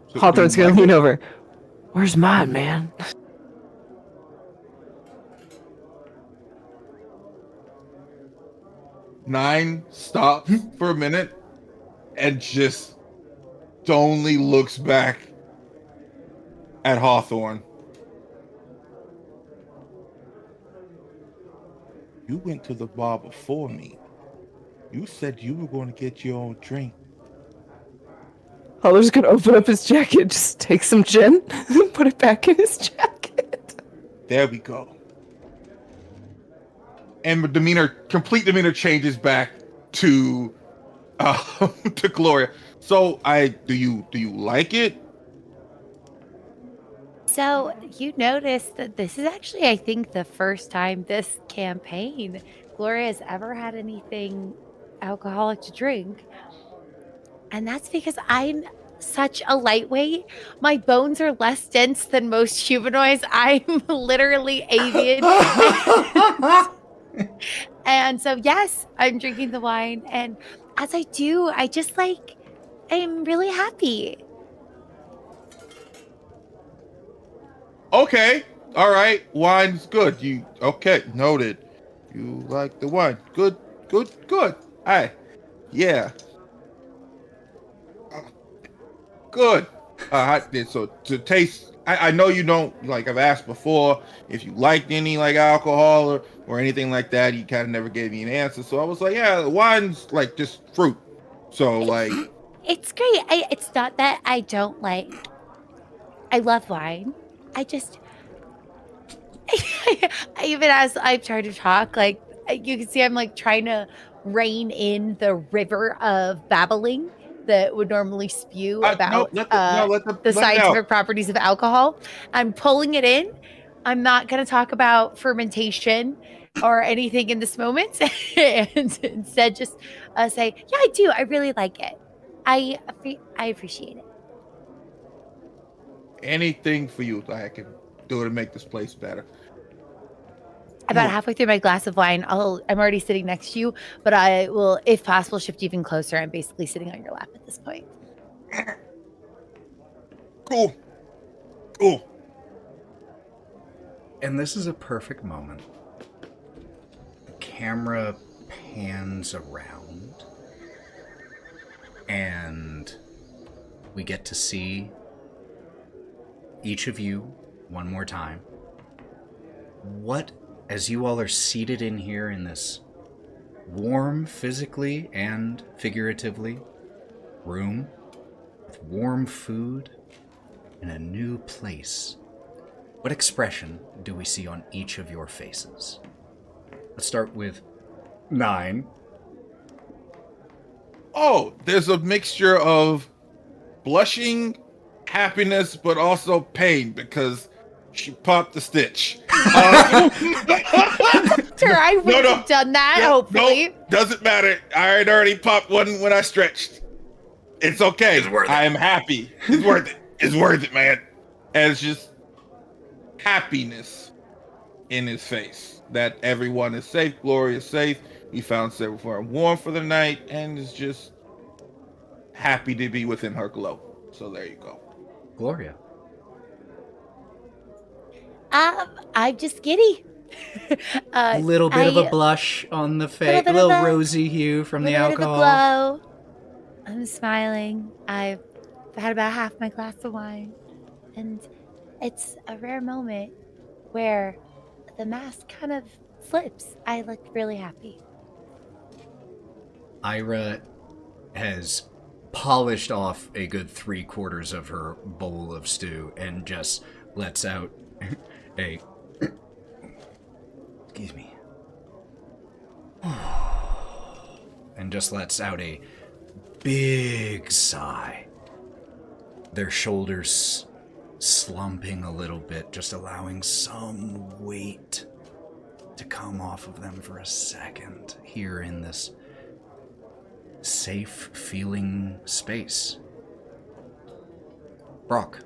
So, Hawthorne's gonna lean over. Where's mine, man? Nyne stops for a minute and just stonily looks back at Hawthorne. You went to the bar before me. You said you were going to get your own drink. Holler's gonna open up his jacket, just take some gin, and put it back in his jacket. There we go. And complete demeanor changes back to to Gloria. So do you like it? So you notice that this is actually, I think, the first time this campaign Gloria has ever had anything alcoholic to drink. And that's because I'm such a lightweight. My bones are less dense than most humanoids. I'm literally avian. And so, yes, I'm drinking the wine. And as I do, I just I'm really happy. Okay. All right. Wine's good. Okay. Noted. You like the wine. Good. Aye. Yeah. Good. So to taste, I know you don't, I've asked before if you liked any alcohol or anything like that. You kind of never gave me an answer. So I was like, yeah, the wine's just fruit. So it's great. It's not that I don't I love wine. I just, even as I'm trying to talk, you can see I'm trying to rein in the river of babbling that would normally spew about the scientific properties of alcohol. I'm pulling it in. I'm not going to talk about fermentation or anything in this moment, and instead just say, yeah, I do. I really like it. I appreciate it. Anything for you I can do to make this place better. About halfway through my glass of wine, I'm already sitting next to you, but I will, if possible, shift even closer. I'm basically sitting on your lap at this point. Cool. And this is a perfect moment. The camera pans around, and we get to see each of you one more time. As you all are seated in here in this warm, physically and figuratively, room with warm food in a new place, what expression do we see on each of your faces? Let's start with Nyne. Oh, there's a mixture of blushing, happiness, but also pain because she popped the stitch. I would have done that, hopefully. No, doesn't matter. I had already popped one when I stretched. It's okay. It's worth it. I am happy. It's worth it. It's worth it, man. And it's just happiness in his face that everyone is safe. Gloria is safe. We found somewhere warm for the night, and is just happy to be within her glow. So there you go. Gloria. I'm just giddy. A little bit of a blush on the face, a little rosy hue from the alcohol. Glow. I'm smiling. I've had about half my glass of wine, and it's a rare moment where the mask kind of slips. I look really happy. Ira has polished off a good 3/4 of her bowl of stew and just lets out a excuse me, and just lets out a big sigh. Their shoulders slumping a little bit, just allowing some weight to come off of them for a second here in this safe feeling space. Brawk.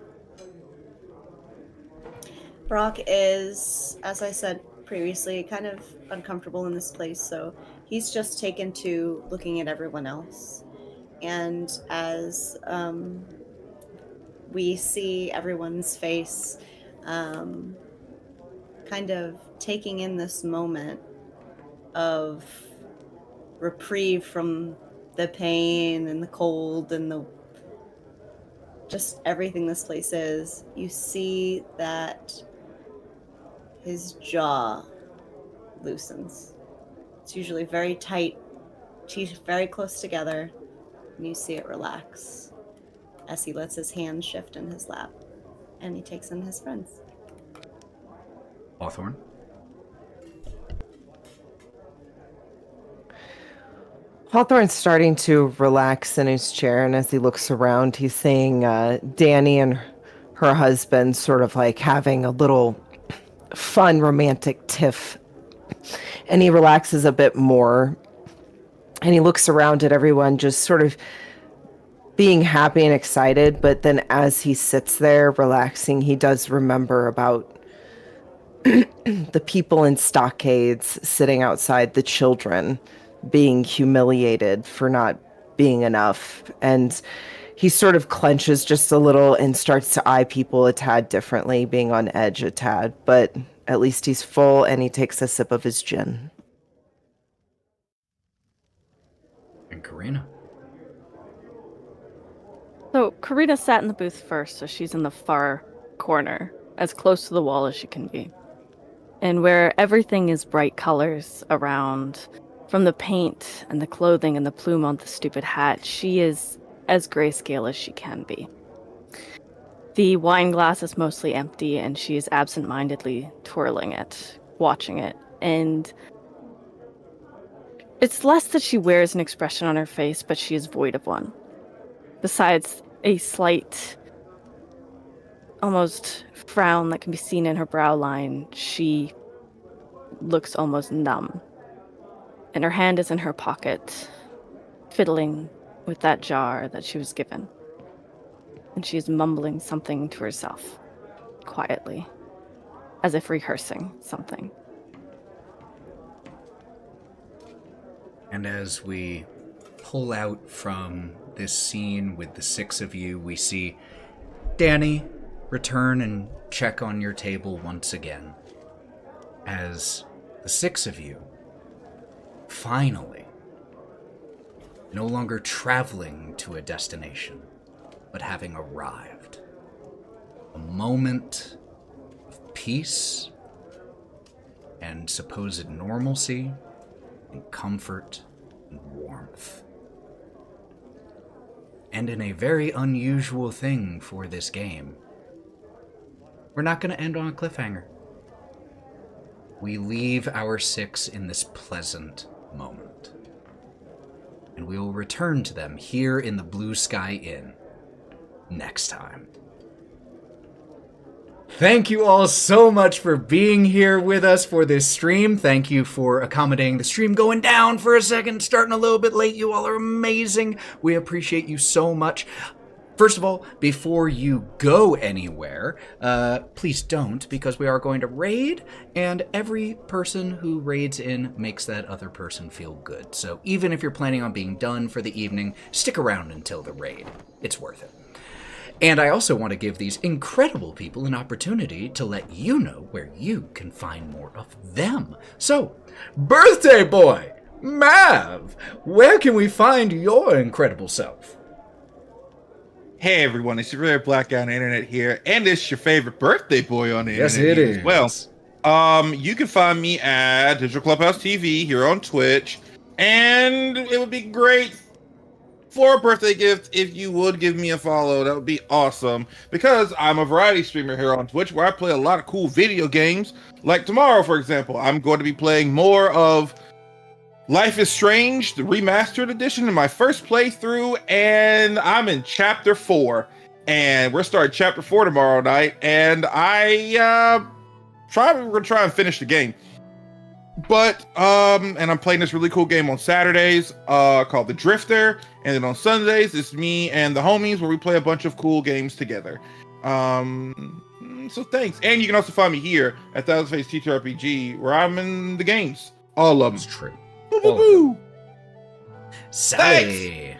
Brawk is, as I said previously, kind of uncomfortable in this place, so he's just taken to looking at everyone else. And as we see everyone's face, kind of taking in this moment of reprieve from the pain and the cold and the just everything this place is, you see that his jaw loosens It's usually very tight, teeth very close together, and you see it relax as he lets his hands shift in his lap, and he takes in his friends. Hawthorne? Hawthorne's starting to relax in his chair, and as he looks around, he's seeing Dani and her husband sort of like having a little fun romantic tiff. And he relaxes a bit more, and he looks around at everyone just sort of being happy and excited. But then as he sits there relaxing, he does remember about the people in stockades sitting outside, the children being humiliated for not being enough. And he sort of clenches just a little and starts to eye people a tad differently, being on edge a tad. But at least he's full, and he takes a sip of his gin. And Karina? So Karina sat in the booth first, so she's in the far corner, as close to the wall as she can be. And where everything is bright colors around, from the paint and the clothing and the plume on the stupid hat, she is as grayscale as she can be. The wine glass is mostly empty, and she is absent-mindedly twirling it, watching it. And it's less that she wears an expression on her face, but she is void of one. Besides a slight, almost frown that can be seen in her brow line, she looks almost numb. And her hand is in her pocket, fiddling with that jar that she was given. And she is mumbling something to herself, quietly, as if rehearsing something. And as we pull out from this scene with the six of you, we see Dani return and check on your table once again. As the six of you, finally, no longer traveling to a destination, but having arrived. A moment of peace and supposed normalcy and comfort and warmth. And in a very unusual thing for this game, we're not going to end on a cliffhanger. We leave our six in this pleasant moment. And we will return to them here in the Blue Sky Inn next time. Thank you all so much for being here with us for this stream. Thank you for accommodating the stream going down for a second, starting a little bit late. You all are amazing. We appreciate you so much. First of all, before you go anywhere, please don't, because we are going to raid, and every person who raids in makes that other person feel good. So even if you're planning on being done for the evening, stick around until the raid. It's worth it. And I also want to give these incredible people an opportunity to let you know where you can find more of them. So, birthday boy, Mav, where can we find your incredible self? Hey everyone, it's your rare black guy on the internet here, and it's your favorite birthday boy on the internet. Yes, it is. As well. You can find me at DigitalClubhouseTV here on Twitch, and it would be great for a birthday gift if you would give me a follow. That would be awesome, because I'm a variety streamer here on Twitch where I play a lot of cool video games. Like tomorrow, for example, I'm going to be playing more of Life is Strange, the remastered edition, in my first playthrough, and I'm in chapter 4, and we're starting chapter 4 tomorrow night, and we're gonna try and finish the game. But and I'm playing this really cool game on Saturdays called The Drifter, and then on Sundays it's me and the homies where we play a bunch of cool games together. So thanks. And you can also find me here at Thousand Face TTRPG, where I'm in the games, all of them. It's true. Boo, boo, boo. Sally.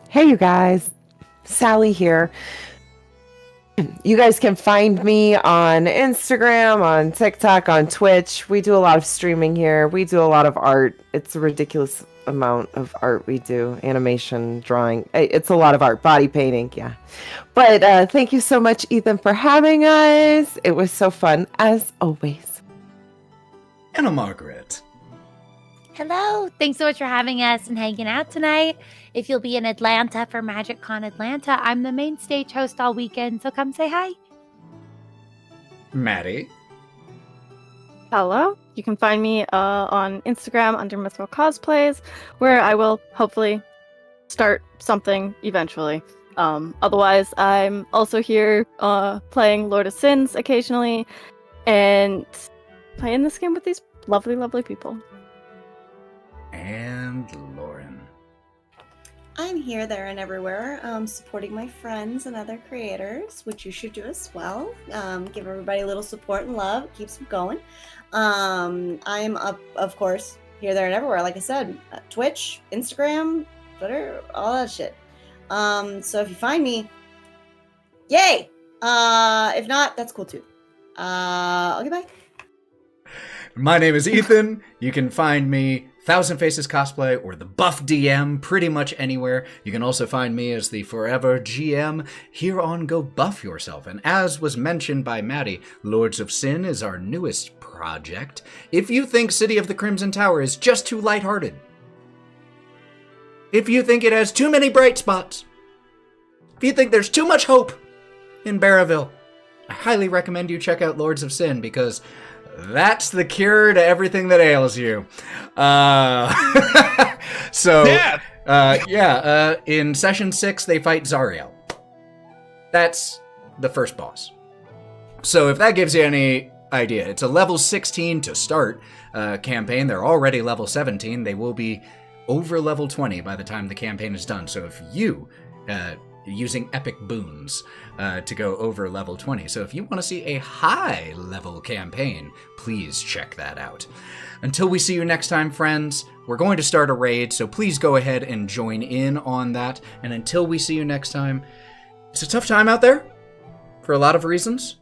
Hey, you guys. Sally here. You guys can find me on Instagram, on TikTok, on Twitch. We do a lot of streaming here. We do a lot of art. It's a ridiculous amount of art we do. Animation, drawing. It's a lot of art. Body painting, yeah. But thank you so much, Ethan, for having us. It was so fun, as always. SallyQuinnCreations. Hello. Thanks so much for having us and hanging out tonight. If you'll be in Atlanta for MagicCon Atlanta, I'm the main stage host all weekend, so come say hi. Matty. Hello. You can find me on Instagram under Mythical Cosplays, where I will hopefully start something eventually. Otherwise, I'm also here playing Lord of Sins occasionally and playing this game with these lovely, lovely people. And Lauren. I'm here, there, and everywhere, supporting my friends and other creators, which you should do as well. Give everybody a little support and love. It keeps them going. I'm up, of course, here, there, and everywhere. Like I said, Twitch, Instagram, Twitter, all that shit. So if you find me, yay! If not, that's cool too. Okay, bye. My name is Ethan. You can find me Thousand Faces Cosplay or the Buff DM pretty much anywhere. You can also find me as the Forever GM here on Go Buff Yourself. And as was mentioned by Matty, Lords of Sin is our newest project. If you think City of the Crimson Tower is just too lighthearted, if you think it has too many bright spots, if you think there's too much hope in Barraville, I highly recommend you check out Lords of Sin because that's the cure to everything that ails you. In session 6, they fight Zariel. That's the first boss. So if that gives you any idea, it's a level 16 to start campaign. They're already level 17. They will be over level 20 by the time the campaign is done. So if you, using epic boons to go over level 20. So if you want to see a high level campaign, please check that out. Until we see you next time, friends, we're going to start a raid, so please go ahead and join in on that. And until we see you next time, it's a tough time out there for a lot of reasons,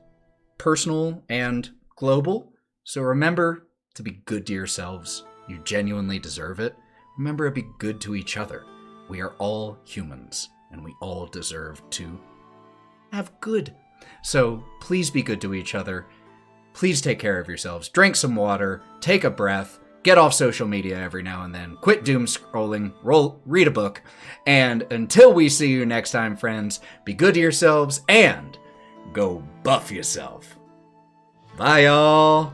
personal and global. So remember to be good to yourselves. You genuinely deserve it. Remember to be good to each other. We are all humans, and we all deserve to have good. So please be good to each other. Please take care of yourselves. Drink some water. Take a breath. Get off social media every now and then. Quit doom scrolling. Read a book. And until we see you next time, friends, be good to yourselves and go buff yourself. Bye, y'all.